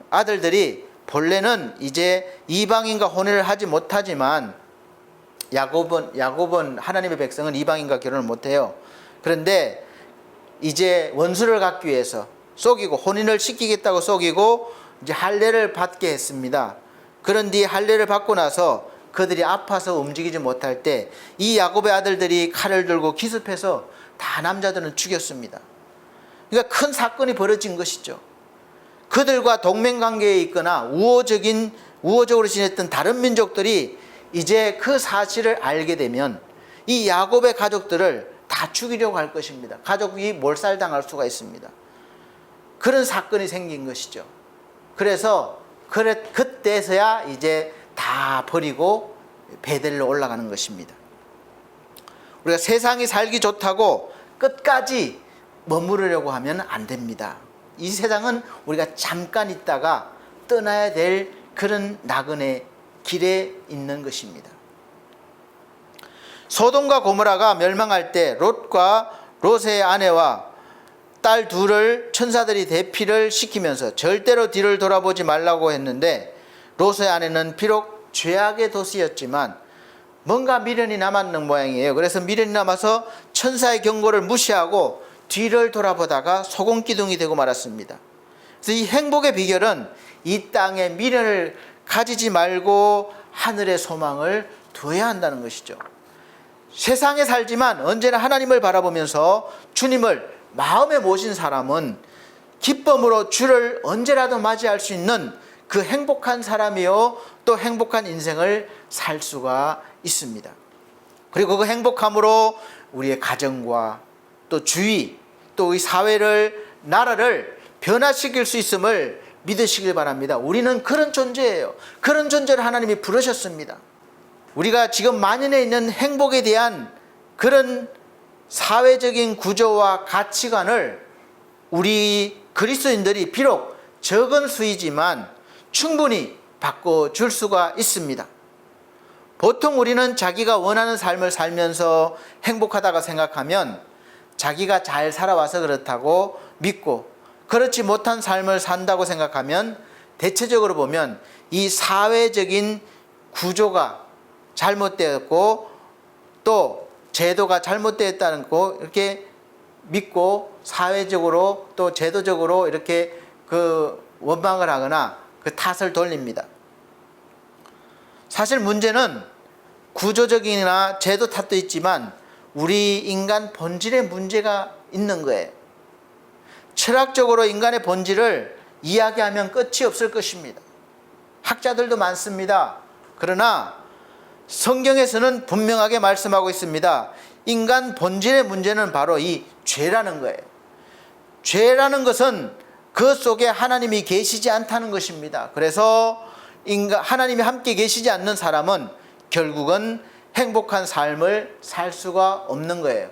아들들이 본래는 이제 이방인과 혼인을 하지 못하지만 야곱은 하나님의 백성은 이방인과 결혼을 못해요. 그런데 이제 원수를 갚기 위해서 속이고 혼인을 시키겠다고 속이고 이제 할례를 받게 했습니다. 그런 뒤 할례를 받고 나서 그들이 아파서 움직이지 못할 때 이 야곱의 아들들이 칼을 들고 기습해서 다 남자들은 죽였습니다. 그러니까 큰 사건이 벌어진 것이죠. 그들과 동맹관계에 있거나 우호적으로 지냈던 다른 민족들이 이제 그 사실을 알게 되면 이 야곱의 가족들을 다 죽이려고 할 것입니다. 가족이 몰살당할 수가 있습니다. 그런 사건이 생긴 것이죠. 그래서 그때서야 이제 다 버리고 베델로 올라가는 것입니다. 우리가 세상이 살기 좋다고 끝까지 머무르려고 하면 안 됩니다. 이 세상은 우리가 잠깐 있다가 떠나야 될 그런 나그네 길에 있는 것입니다. 소돔과 고모라가 멸망할 때 롯의 아내와 딸 둘을 천사들이 대피를 시키면서 절대로 뒤를 돌아보지 말라고 했는데, 롯의 아내는 비록 죄악의 도시였지만 뭔가 미련이 남았는 모양이에요. 그래서 미련이 남아서 천사의 경고를 무시하고 뒤를 돌아보다가 소금기둥이 되고 말았습니다. 그래서 이 행복의 비결은 이 땅에 미련을 가지지 말고 하늘의 소망을 두어야 한다는 것이죠. 세상에 살지만 언제나 하나님을 바라보면서 주님을 마음에 모신 사람은 기쁨으로 주를 언제라도 맞이할 수 있는 그 행복한 사람이요, 또 행복한 인생을 살 수가 있습니다. 그리고 그 행복함으로 우리의 가정과 또 주위, 또 이 사회를, 나라를 변화시킬 수 있음을 믿으시길 바랍니다. 우리는 그런 존재예요. 그런 존재를 하나님이 부르셨습니다. 우리가 지금 만연해 있는 행복에 대한 그런 사회적인 구조와 가치관을 우리 그리스도인들이 비록 적은 수이지만 충분히 바꿔줄 수가 있습니다. 보통 우리는 자기가 원하는 삶을 살면서 행복하다고 생각하면 자기가 잘 살아와서 그렇다고 믿고, 그렇지 못한 삶을 산다고 생각하면 대체적으로 보면 이 사회적인 구조가 잘못되었고 또 제도가 잘못되었다는 거 이렇게 믿고 사회적으로 또 제도적으로 이렇게 그 원망을 하거나 그 탓을 돌립니다. 사실 문제는 구조적이나 제도 탓도 있지만 우리 인간 본질의 문제가 있는 거예요. 철학적으로 인간의 본질을 이야기하면 끝이 없을 것입니다. 학자들도 많습니다. 그러나 성경에서는 분명하게 말씀하고 있습니다. 인간 본질의 문제는 바로 이 죄라는 거예요. 죄라는 것은 그 속에 하나님이 계시지 않다는 것입니다. 그래서 하나님이 함께 계시지 않는 사람은 결국은 행복한 삶을 살 수가 없는 거예요.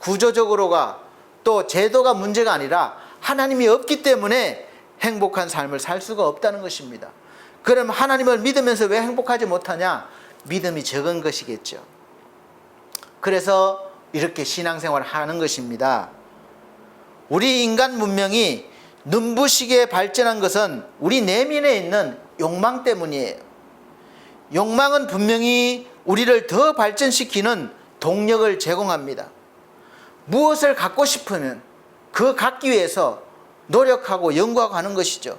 구조적으로가 또 제도가 문제가 아니라 하나님이 없기 때문에 행복한 삶을 살 수가 없다는 것입니다. 그럼 하나님을 믿으면서 왜 행복하지 못하냐? 믿음이 적은 것이겠죠. 그래서 이렇게 신앙생활을 하는 것입니다. 우리 인간 문명이 눈부시게 발전한 것은 우리 내면에 있는 욕망 때문이에요. 욕망은 분명히 우리를 더 발전시키는 동력을 제공합니다. 무엇을 갖고 싶으면 그 갖기 위해서 노력하고 연구하고 하는 것이죠.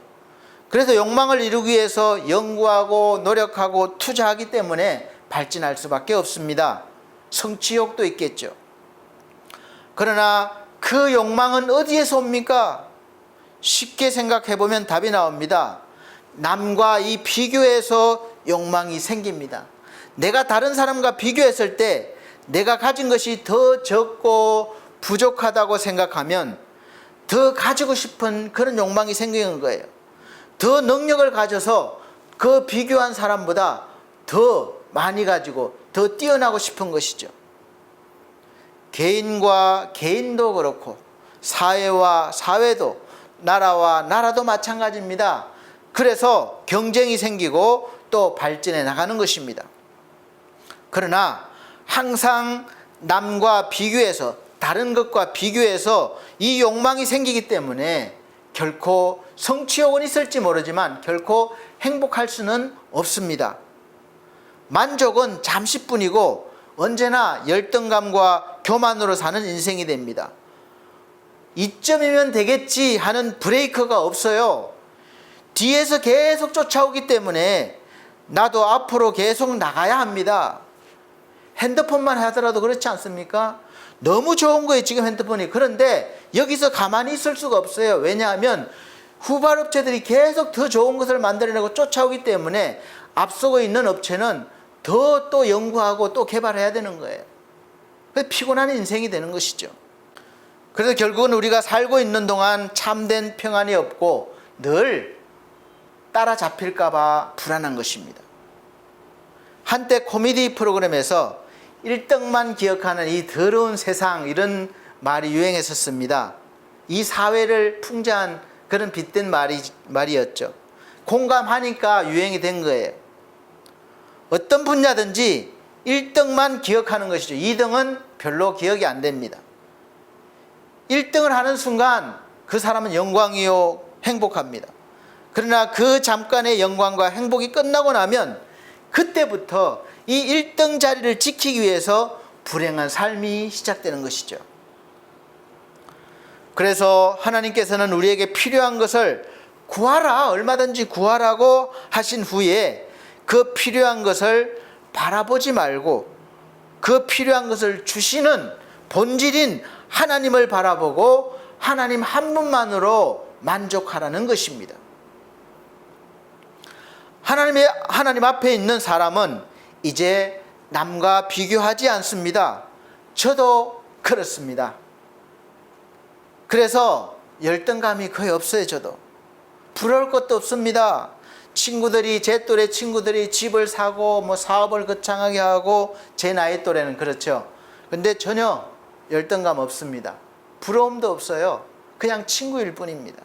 그래서 욕망을 이루기 위해서 연구하고 노력하고 투자하기 때문에 발전할 수밖에 없습니다. 성취욕도 있겠죠. 그러나 그 욕망은 어디에서 옵니까? 쉽게 생각해 보면 답이 나옵니다. 남과 이 비교해서 욕망이 생깁니다. 내가 다른 사람과 비교했을 때 내가 가진 것이 더 적고 부족하다고 생각하면 더 가지고 싶은 그런 욕망이 생기는 거예요. 더 능력을 가져서 그 비교한 사람보다 더 많이 가지고 더 뛰어나고 싶은 것이죠. 개인과 개인도 그렇고 사회와 사회도 나라와 나라도 마찬가지입니다. 그래서 경쟁이 생기고 또 발전해 나가는 것입니다. 그러나 항상 남과 비교해서 다른 것과 비교해서 이 욕망이 생기기 때문에 결코 성취욕은 있을지 모르지만 결코 행복할 수는 없습니다. 만족은 잠시뿐이고 언제나 열등감과 교만으로 사는 인생이 됩니다. 이쯤이면 되겠지 하는 브레이크가 없어요. 뒤에서 계속 쫓아오기 때문에 나도 앞으로 계속 나가야 합니다. 핸드폰만 하더라도 그렇지 않습니까? 너무 좋은 거예요, 지금 핸드폰이. 그런데 여기서 가만히 있을 수가 없어요. 왜냐하면 후발업체들이 계속 더 좋은 것을 만들어내고 쫓아오기 때문에 앞서고 있는 업체는 더 또 연구하고 또 개발해야 되는 거예요. 그래서 피곤한 인생이 되는 것이죠. 그래서 결국은 우리가 살고 있는 동안 참된 평안이 없고 늘 따라잡힐까 봐 불안한 것입니다. 한때 코미디 프로그램에서 1등만 기억하는 이 더러운 세상, 이런 말이 유행했었습니다. 이 사회를 풍자한 그런 빗댄 말이었죠. 공감하니까 유행이 된 거예요. 어떤 분야든지 1등만 기억하는 것이죠. 2등은 별로 기억이 안 됩니다. 1등을 하는 순간 그 사람은 영광이요 행복합니다. 그러나 그 잠깐의 영광과 행복이 끝나고 나면 그때부터 이 1등 자리를 지키기 위해서 불행한 삶이 시작되는 것이죠. 그래서 하나님께서는 우리에게 필요한 것을 구하라, 얼마든지 구하라고 하신 후에 그 필요한 것을 바라보지 말고 그 필요한 것을 주시는 본질인 하나님을 바라보고 하나님 한 분만으로 만족하라는 것입니다. 하나님 앞에 있는 사람은 이제 남과 비교하지 않습니다. 저도 그렇습니다. 그래서 열등감이 거의 없어요. 저도 부러울 것도 없습니다. 제 또래 친구들이 집을 사고 뭐 사업을 거창하게 하고 제 나이 또래는 그렇죠. 근데 전혀 열등감 없습니다. 부러움도 없어요. 그냥 친구일 뿐입니다.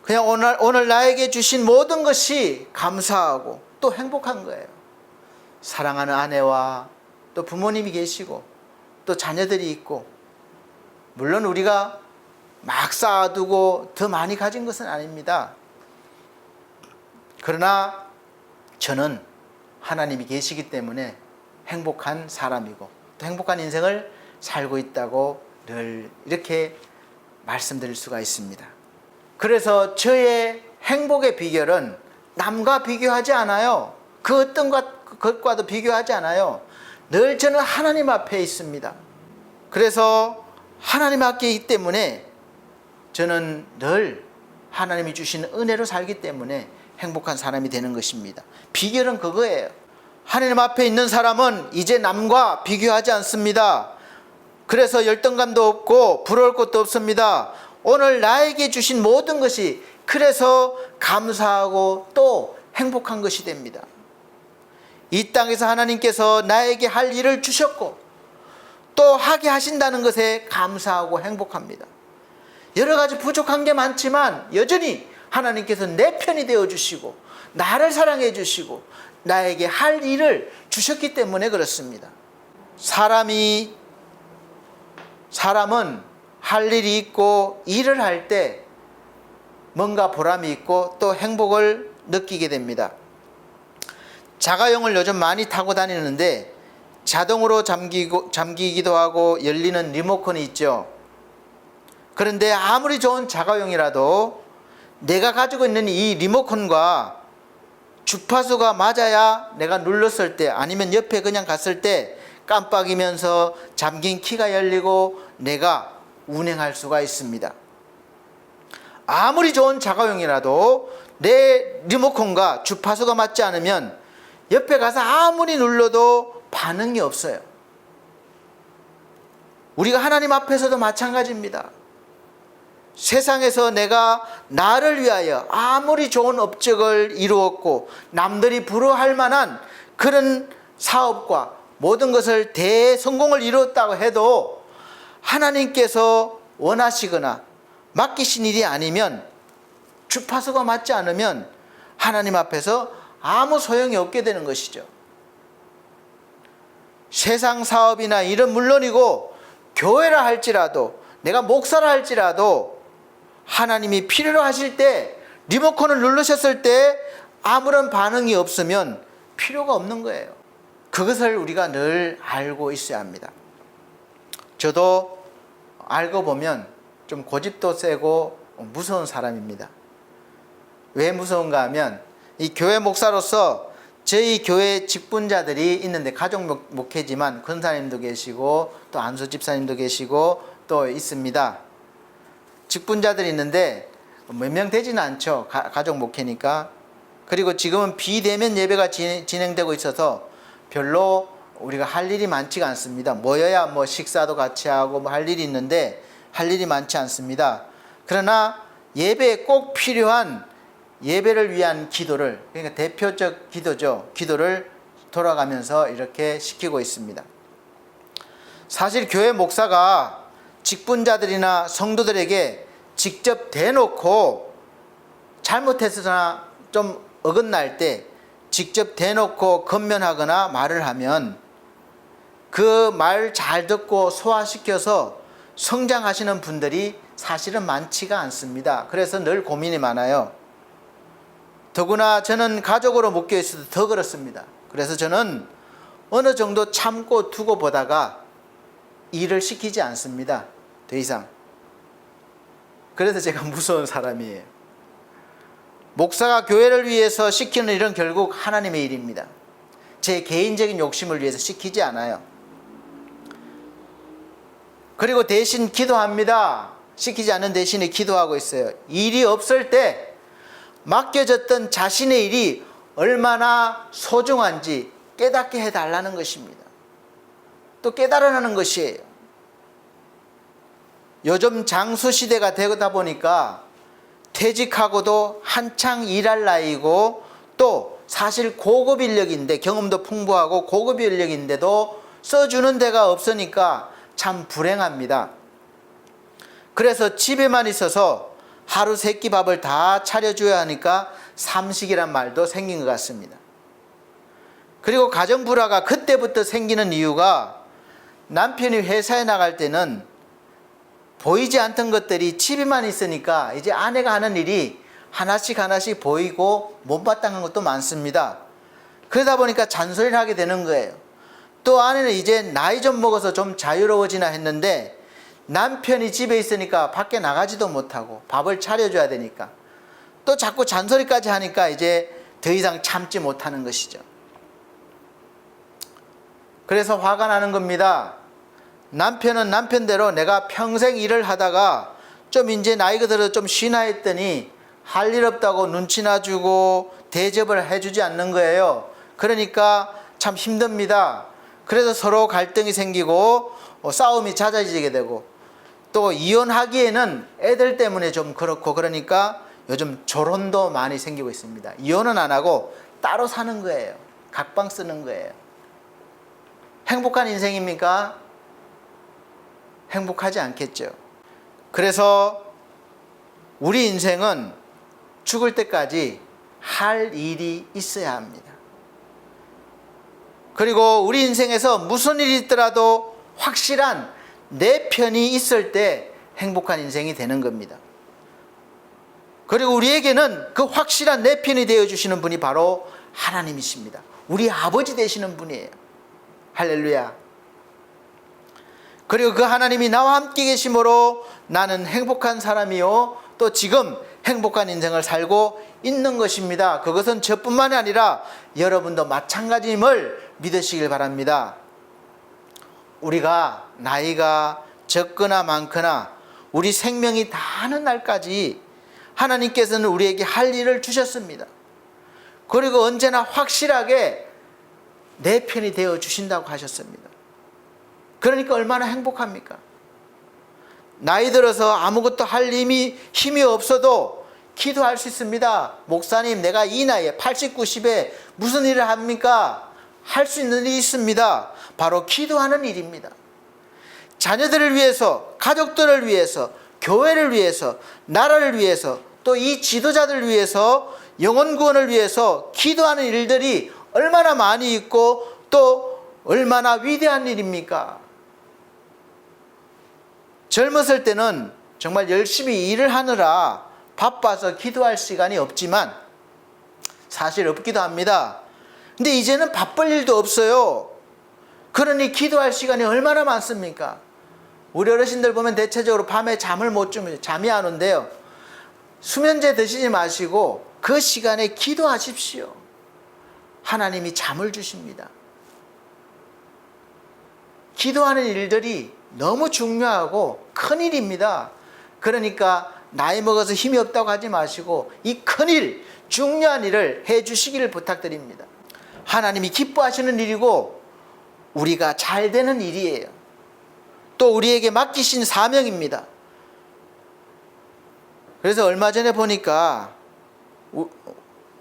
그냥 오늘 나에게 주신 모든 것이 감사하고 또 행복한 거예요. 사랑하는 아내와 또 부모님이 계시고 또 자녀들이 있고, 물론 우리가 막 쌓아두고 더 많이 가진 것은 아닙니다. 그러나 저는 하나님이 계시기 때문에 행복한 사람이고 또 행복한 인생을 살고 있다고 늘 이렇게 말씀드릴 수가 있습니다. 그래서 저의 행복의 비결은 남과 비교하지 않아요. 그 어떤 것과도 비교하지 않아요. 늘 저는 하나님 앞에 있습니다. 그래서 하나님 앞에 있기 때문에 저는 늘 하나님이 주시는 은혜로 살기 때문에 행복한 사람이 되는 것입니다. 비결은 그거예요. 하나님 앞에 있는 사람은 이제 남과 비교하지 않습니다. 그래서 열등감도 없고 부러울 것도 없습니다. 오늘 나에게 주신 모든 것이 그래서 감사하고 또 행복한 것이 됩니다. 이 땅에서 하나님께서 나에게 할 일을 주셨고 또 하게 하신다는 것에 감사하고 행복합니다. 여러 가지 부족한 게 많지만 여전히 하나님께서 내 편이 되어주시고 나를 사랑해 주시고 나에게 할 일을 주셨기 때문에 그렇습니다. 사람은 할 일이 있고 일을 할 때 뭔가 보람이 있고 또 행복을 느끼게 됩니다. 자가용을 요즘 많이 타고 다니는데 자동으로 잠기기도 하고 열리는 리모컨이 있죠. 그런데 아무리 좋은 자가용이라도 내가 가지고 있는 이 리모컨과 주파수가 맞아야 내가 눌렀을 때 아니면 옆에 그냥 갔을 때 깜빡이면서 잠긴 키가 열리고 내가 운행할 수가 있습니다. 아무리 좋은 자가용이라도 내 리모컨과 주파수가 맞지 않으면 옆에 가서 아무리 눌러도 반응이 없어요. 우리가 하나님 앞에서도 마찬가지입니다. 세상에서 내가 나를 위하여 아무리 좋은 업적을 이루었고 남들이 부러워할 만한 그런 사업과 모든 것을 대성공을 이루었다고 해도 하나님께서 원하시거나 맡기신 일이 아니면 주파수가 맞지 않으면 하나님 앞에서 아무 소용이 없게 되는 것이죠. 세상 사업이나 일은 물론이고 교회라 할지라도 내가 목사라 할지라도 하나님이 필요로 하실 때 리모컨을 누르셨을 때 아무런 반응이 없으면 필요가 없는 거예요. 그것을 우리가 늘 알고 있어야 합니다. 저도 알고 보면 좀 고집도 세고 무서운 사람입니다. 왜 무서운가 하면 이 교회 목사로서 저희 교회 직분자들이 있는데 가족 목회지만 권사님도 계시고 또 안수 집사님도 계시고 또 있습니다. 직분자들이 있는데 몇 명 되지는 않죠. 가족 목회니까. 그리고 지금은 비대면 예배가 진행되고 있어서 별로 우리가 할 일이 많지가 않습니다. 모여야 뭐 식사도 같이 하고 뭐 할 일이 있는데 할 일이 많지 않습니다. 그러나 예배에 꼭 필요한 예배를 위한 기도를, 그러니까 대표적 기도죠. 기도를 돌아가면서 이렇게 시키고 있습니다. 사실 교회 목사가 직분자들이나 성도들에게 직접 대놓고 잘못해서나 좀 어긋날 때 직접 대놓고 건면하거나 말을 하면 그 말 잘 듣고 소화시켜서 성장하시는 분들이 사실은 많지가 않습니다. 그래서 늘 고민이 많아요. 더구나 저는 가족으로 묶여 있어도 더 그렇습니다. 그래서 저는 어느 정도 참고 두고 보다가 일을 시키지 않습니다. 더 이상. 그래서 제가 무서운 사람이에요. 목사가 교회를 위해서 시키는 일은 결국 하나님의 일입니다. 제 개인적인 욕심을 위해서 시키지 않아요. 그리고 대신 기도합니다. 시키지 않는 대신에 기도하고 있어요. 일이 없을 때 맡겨졌던 자신의 일이 얼마나 소중한지 깨닫게 해달라는 것입니다. 또 깨달으라는 것이에요. 요즘 장수 시대가 되다 보니까 퇴직하고도 한창 일할 나이고 또 사실 고급 인력인데 경험도 풍부하고 고급 인력인데도 써주는 데가 없으니까 참 불행합니다. 그래서 집에만 있어서 하루 세 끼 밥을 다 차려줘야 하니까 삼식이란 말도 생긴 것 같습니다. 그리고 가정불화가 그때부터 생기는 이유가 남편이 회사에 나갈 때는 보이지 않던 것들이 집에만 있으니까 이제 아내가 하는 일이 하나씩 하나씩 보이고 못마땅한 것도 많습니다. 그러다 보니까 잔소리를 하게 되는 거예요. 또 아내는 이제 나이 좀 먹어서 좀 자유로워지나 했는데 남편이 집에 있으니까 밖에 나가지도 못하고 밥을 차려줘야 되니까 또 자꾸 잔소리까지 하니까 이제 더 이상 참지 못하는 것이죠. 그래서 화가 나는 겁니다. 남편은 남편대로 내가 평생 일을 하다가 좀 이제 나이가 들어서 좀 쉬나 했더니 할 일 없다고 눈치나 주고 대접을 해주지 않는 거예요. 그러니까 참 힘듭니다. 그래서 서로 갈등이 생기고 싸움이 잦아지게 되고 또 이혼하기에는 애들 때문에 좀 그렇고 그러니까 요즘 졸혼도 많이 생기고 있습니다. 이혼은 안 하고 따로 사는 거예요. 각방 쓰는 거예요. 행복한 인생입니까? 행복하지 않겠죠. 그래서 우리 인생은 죽을 때까지 할 일이 있어야 합니다. 그리고 우리 인생에서 무슨 일이 있더라도 확실한 내 편이 있을 때 행복한 인생이 되는 겁니다. 그리고 우리에게는 그 확실한 내 편이 되어주시는 분이 바로 하나님이십니다. 우리 아버지 되시는 분이에요. 할렐루야. 그리고 그 하나님이 나와 함께 계심으로 나는 행복한 사람이요 또 지금 행복한 인생을 살고 있는 것입니다. 그것은 저뿐만이 아니라 여러분도 마찬가지임을 믿으시길 바랍니다. 우리가 나이가 적거나 많거나 우리 생명이 다하는 날까지 하나님께서는 우리에게 할 일을 주셨습니다. 그리고 언제나 확실하게 내 편이 되어 주신다고 하셨습니다. 그러니까 얼마나 행복합니까? 나이 들어서 아무것도 할 힘이 없어도 기도할 수 있습니다. 목사님, 내가 이 나이에 80, 90에 무슨 일을 합니까? 할 수 있는 일이 있습니다. 바로 기도하는 일입니다. 자녀들을 위해서, 가족들을 위해서, 교회를 위해서, 나라를 위해서, 또 이 지도자들을 위해서, 영혼 구원을 위해서 기도하는 일들이 얼마나 많이 있고 또 얼마나 위대한 일입니까? 젊었을 때는 정말 열심히 일을 하느라 바빠서 기도할 시간이 없지만 사실 없기도 합니다. 근데 이제는 바쁠 일도 없어요. 그러니 기도할 시간이 얼마나 많습니까? 우리 어르신들 보면 대체적으로 밤에 잠을 못 주면 잠이 안 온대요. 수면제 드시지 마시고 그 시간에 기도하십시오. 하나님이 잠을 주십니다. 기도하는 일들이 너무 중요하고 큰일입니다. 그러니까 나이 먹어서 힘이 없다고 하지 마시고 이 큰일, 중요한 일을 해주시기를 부탁드립니다. 하나님이 기뻐하시는 일이고 우리가 잘 되는 일이에요. 또 우리에게 맡기신 사명입니다. 그래서 얼마 전에 보니까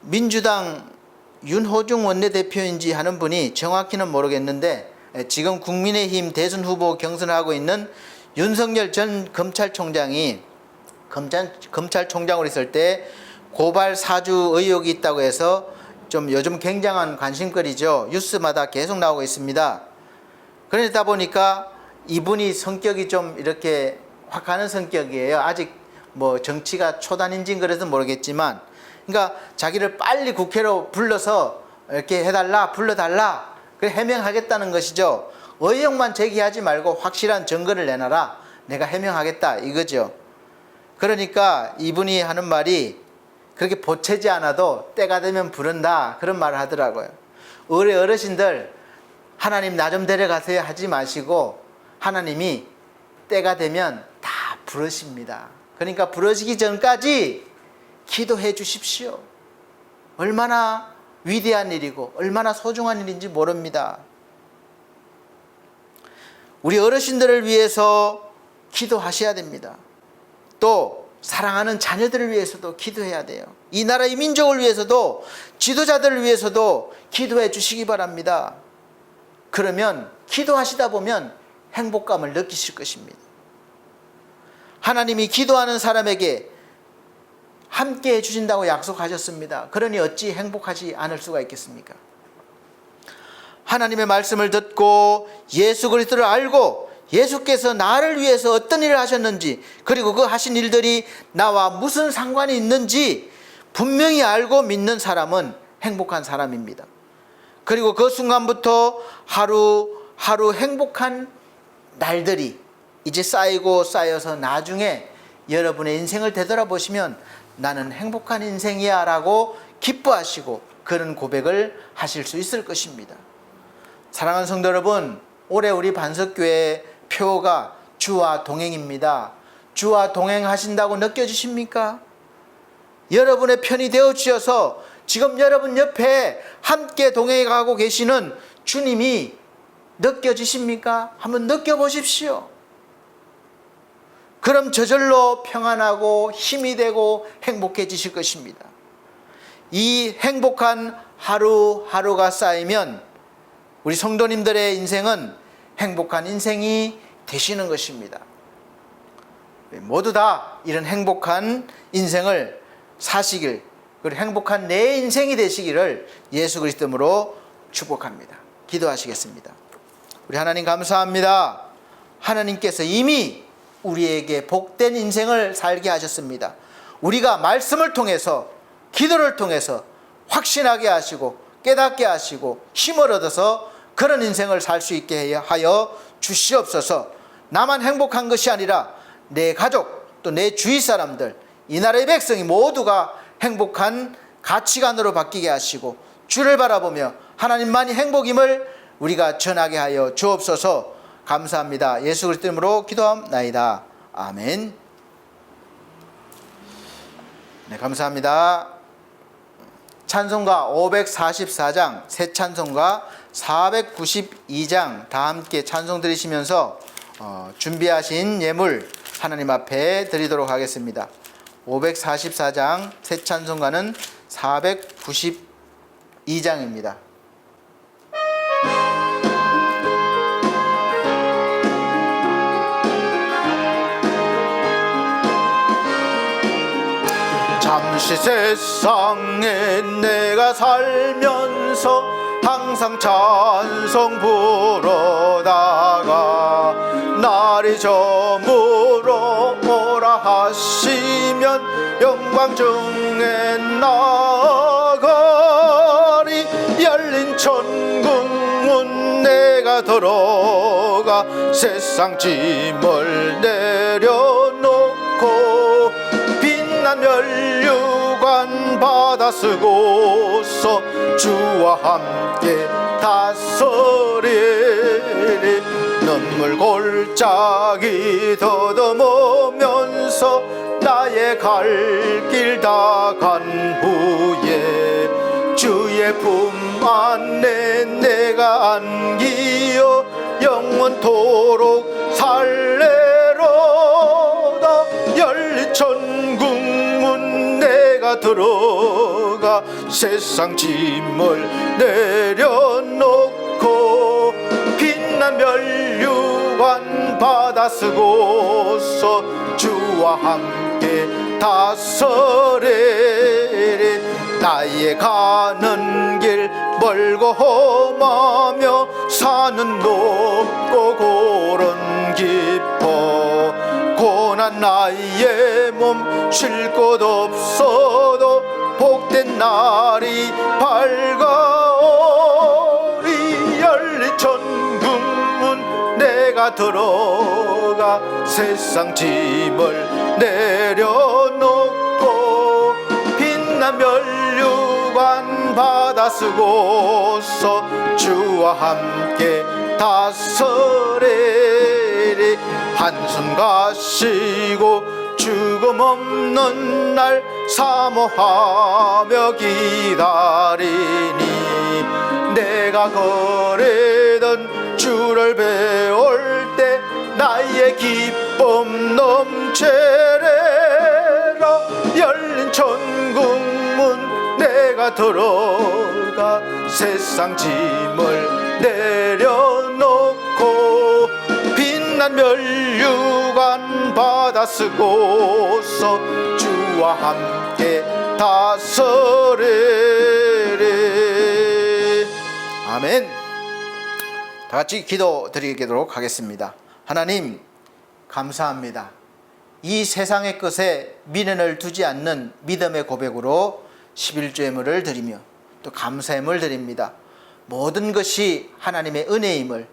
민주당 윤호중 원내대표인지 하는 분이 정확히는 모르겠는데 지금 국민의힘 대선 후보 경선을 하고 있는 윤석열 전 검찰총장이 검찰총장으로 있을 때 고발 사주 의혹이 있다고 해서 좀 요즘 굉장한 관심거리죠. 뉴스마다 계속 나오고 있습니다. 그러다 보니까 이분이 성격이 좀 이렇게 확 가는 성격이에요. 아직 뭐 정치가 초단인지는 그래서 모르겠지만 그러니까 자기를 빨리 국회로 불러서 이렇게 해달라, 불러달라, 그래 해명하겠다는 것이죠. 의혹만 제기하지 말고 확실한 증거를 내놔라. 내가 해명하겠다 이거죠. 그러니까 이분이 하는 말이 그렇게 보채지 않아도 때가 되면 부른다 그런 말을 하더라고요. 우리 어르신들 하나님 나 좀 데려가세요 하지 마시고 하나님이 때가 되면 다 부르십니다. 그러니까 부르시기 전까지 기도해 주십시오. 얼마나 위대한 일이고 얼마나 소중한 일인지 모릅니다. 우리 어르신들을 위해서 기도하셔야 됩니다. 또 사랑하는 자녀들을 위해서도 기도해야 돼요. 이 나라의 민족을 위해서도 지도자들을 위해서도 기도해 주시기 바랍니다. 그러면 기도하시다 보면 행복감을 느끼실 것입니다. 하나님이 기도하는 사람에게 함께 해주신다고 약속하셨습니다. 그러니 어찌 행복하지 않을 수가 있겠습니까? 하나님의 말씀을 듣고 예수 그리스도를 알고 예수께서 나를 위해서 어떤 일을 하셨는지, 그리고 그 하신 일들이 나와 무슨 상관이 있는지 분명히 알고 믿는 사람은 행복한 사람입니다. 그리고 그 순간부터 하루하루 행복한 날들이 이제 쌓이고 쌓여서 나중에 여러분의 인생을 되돌아보시면 나는 행복한 인생이야 라고 기뻐하시고 그런 고백을 하실 수 있을 것입니다. 사랑하는 성도 여러분, 올해 우리 반석교회 표가 주와 동행입니다. 주와 동행하신다고 느껴지십니까? 여러분의 편이 되어 주셔서 지금 여러분 옆에 함께 동행해 가고 계시는 주님이 느껴지십니까? 한번 느껴보십시오. 그럼 저절로 평안하고 힘이 되고 행복해지실 것입니다. 이 행복한 하루하루가 쌓이면 우리 성도님들의 인생은 행복한 인생이 되시는 것입니다. 모두 다 이런 행복한 인생을 사시길, 그리고 행복한 내 인생이 되시기를 예수 그리스도로 축복합니다. 기도하시겠습니다. 우리 하나님 감사합니다. 하나님께서 이미 우리에게 복된 인생을 살게 하셨습니다. 우리가 말씀을 통해서, 기도를 통해서 확신하게 하시고 깨닫게 하시고 힘을 얻어서 그런 인생을 살 수 있게 하여 주시옵소서. 나만 행복한 것이 아니라 내 가족, 또 내 주위 사람들, 이 나라의 백성이 모두가 행복한 가치관으로 바뀌게 하시고 주를 바라보며 하나님만이 행복임을 우리가 전하게 하여 주옵소서. 감사합니다. 예수 그리스도 이름으로 기도합나이다. 아멘. 네, 감사합니다. 찬송가 544장, 새 찬송가 492장 다 함께 찬송 드리시면서 준비하신 예물 하나님 앞에 드리도록 하겠습니다. 544장 새 찬송가는 492장입니다. 잠시 세상에 내가 살면서 항상 찬송 부르다가 날이 저물어 오라 하시면 영광 중에 나가리. 열린 천국 문 내가 들어가 세상 짐을 내려놓고 빛난 면류관 받아 쓰고서 주와 함께 다스리리. 눈물 골짜기 더듬으면서 나의 갈 길 다 간 후에 주의 품 안에 내가 안기어 영원토록 살래로다. 열린 천국 문 내가 들어가 세상 짐을 내려놓고 빛난 면류관 받아 쓰고서 주와 함께 다스리리. 나의 가는 길 멀고 험하며 산은 높고 고른 깊어 고난 나의 몸 쉴 곳 없어도 복된 날이 밝아오리. 열린 천국 문 내가 들어가 세상 짐을 내려놓고 빛난 면류관 받아 쓰고서 주와 함께 다스리리. 한숨 가시고 죽음 없는 날 사모하며 기다리니 내가 거리던 주를 배울 때 나의 기쁨 넘치리라. 열린 천국 문 내가 들어가 세상 짐을 내려놓고 빛난 면류관 받아 쓰고서 주와 함께 다스리리. 아멘. 다 같이 기도 드리도록 하겠습니다. 하나님 감사합니다. 이 세상의 것에 미련을 두지 않는 믿음의 고백으로 11조예물을 드리며 또 감사예물 드립니다. 모든 것이 하나님의 은혜임을,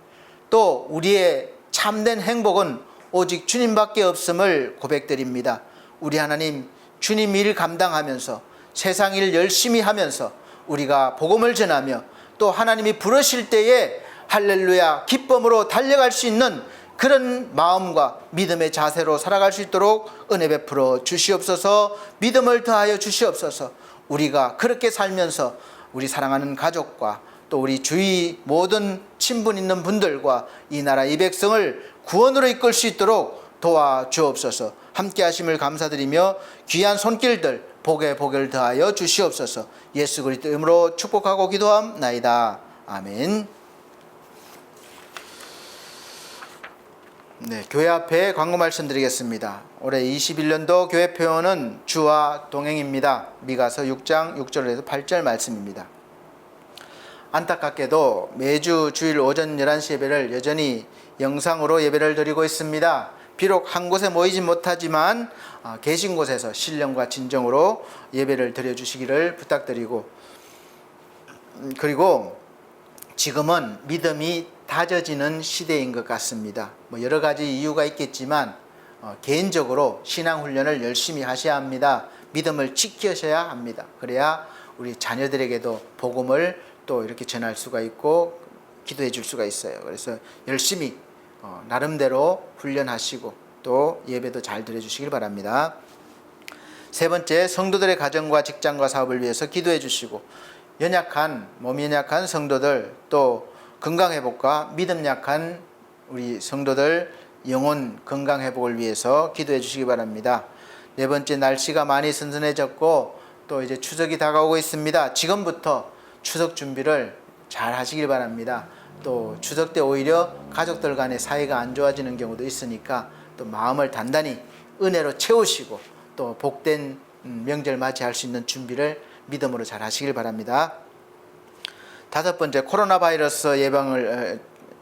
또 우리의 참된 행복은 오직 주님밖에 없음을 고백드립니다. 우리 하나님, 주님 일 감당하면서 세상 일 열심히 하면서 우리가 복음을 전하며 또 하나님이 부르실 때에 할렐루야 기쁨으로 달려갈 수 있는 그런 마음과 믿음의 자세로 살아갈 수 있도록 은혜 베풀어 주시옵소서. 믿음을 더하여 주시옵소서. 우리가 그렇게 살면서 우리 사랑하는 가족과 또 우리 주위 모든 친분 있는 분들과 이 나라 이 백성을 구원으로 이끌 수 있도록 도와주옵소서. 함께 하심을 감사드리며 귀한 손길들 복에 복을 더하여 주시옵소서. 예수 그리스도 이름으로 축복하고 기도함나이다. 아멘. 네, 교회 앞에 광고 말씀드리겠습니다. 올해 21년도 교회 표어는 주와 동행입니다. 미가서 6장 6절에서 8절 말씀입니다. 안타깝게도 매주 주일 오전 11시 예배를 여전히 영상으로 예배를 드리고 있습니다. 비록 한 곳에 모이지 못하지만 계신 곳에서 신령과 진정으로 예배를 드려주시기를 부탁드리고, 그리고 지금은 믿음이 다져지는 시대인 것 같습니다. 여러 가지 이유가 있겠지만 개인적으로 신앙훈련을 열심히 하셔야 합니다. 믿음을 지키셔야 합니다. 그래야 우리 자녀들에게도 복음을 또 이렇게 전할 수가 있고 기도해 줄 수가 있어요. 그래서 열심히 나름대로 훈련하시고 또 예배도 잘 드려주시길 바랍니다. 세 번째, 성도들의 가정과 직장과 사업을 위해서 기도해 주시고, 몸이 연약한 성도들, 또 건강회복과 믿음 약한 우리 성도들 영혼 건강회복을 위해서 기도해 주시기 바랍니다. 네 번째, 날씨가 많이 선선해졌고 또 이제 추석이 다가오고 있습니다. 지금부터 추석 준비를 잘 하시길 바랍니다. 또 추석 때 오히려 가족들 간의 사이가 안 좋아지는 경우도 있으니까 또 마음을 단단히 은혜로 채우시고 또 복된 명절 맞이할 수 있는 준비를 믿음으로 잘 하시길 바랍니다. 다섯 번째, 코로나 바이러스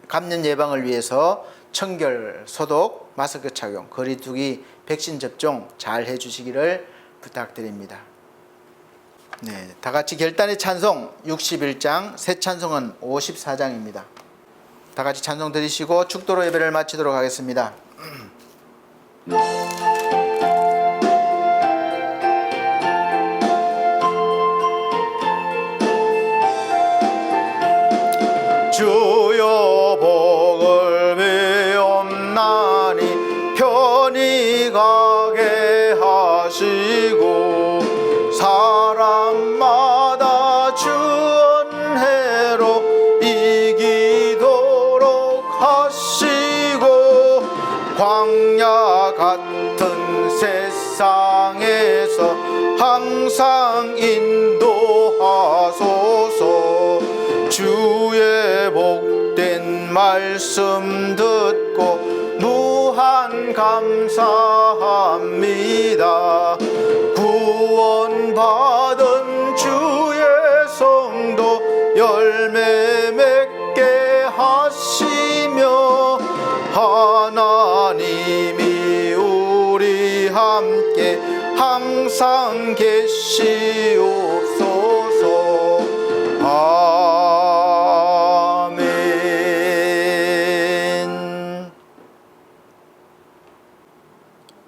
감염 예방을 위해서 청결, 소독, 마스크 착용, 거리 두기, 백신 접종 잘 해주시기를 부탁드립니다. 네, 다 같이 결단의 찬송 61장, 새 찬송은 54장입니다. 다 같이 찬송 드리시고 축도로 예배를 마치도록 하겠습니다. 주여 복을 비옵나니 편히 가게 하시고 사람마다 주 은혜로 이기도록 하시고 광야 같은 세상에서 항상 인도하소서. 주의 복된 말씀 듣고 무한 감사합니다. 구원받은 주의 성도 열매 맺게 하시며 하나님이 우리 함께 항상 계시옵소서. 아멘.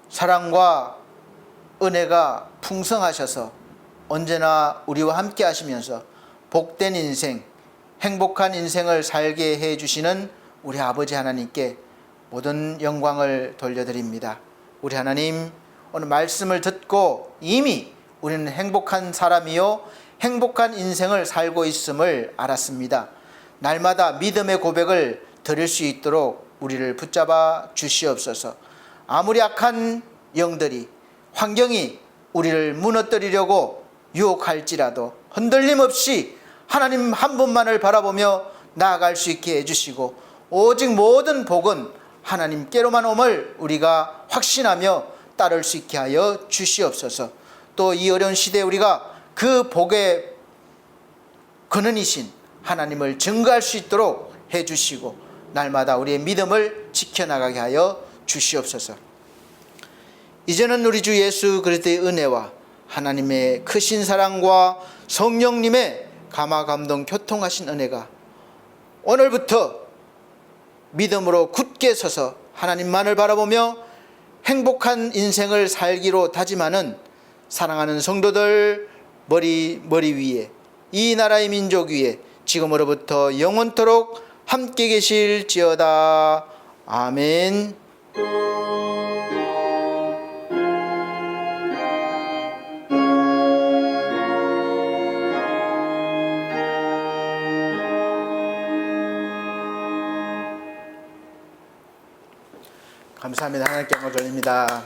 사랑과 은혜가 풍성하셔서 언제나 우리와 함께 하시면서 복된 인생, 행복한 인생을 살게 해주시는 우리 아버지 하나님께 모든 영광을 돌려드립니다. 우리 하나님, 오늘 말씀을 듣고 이미 우리는 행복한 사람이요 행복한 인생을 살고 있음을 알았습니다. 날마다 믿음의 고백을 드릴 수 있도록 우리를 붙잡아 주시옵소서. 아무리 악한 영들이, 환경이 우리를 무너뜨리려고 유혹할지라도 흔들림 없이 하나님 한 분만을 바라보며 나아갈 수 있게 해주시고, 오직 모든 복은 하나님께로만 옴을 우리가 확신하며 따를 수 있게 하여 주시옵소서. 또 이 어려운 시대에 우리가 그 복의 근원이신 하나님을 증거할 수 있도록 해주시고, 날마다 우리의 믿음을 지켜나가게 하여 주시옵소서. 이제는 우리 주 예수 그리스도의 은혜와 하나님의 크신 사랑과 성령님의 감화 감동 교통하신 은혜가 오늘부터 믿음으로 굳게 서서 하나님만을 바라보며 행복한 인생을 살기로 다짐하는 사랑하는 성도들 머리 위에, 이 나라의 민족 위에 지금으로부터 영원토록 함께 계실지어다. 아멘. 감사합니다. 하나님께 영광 돌립니다.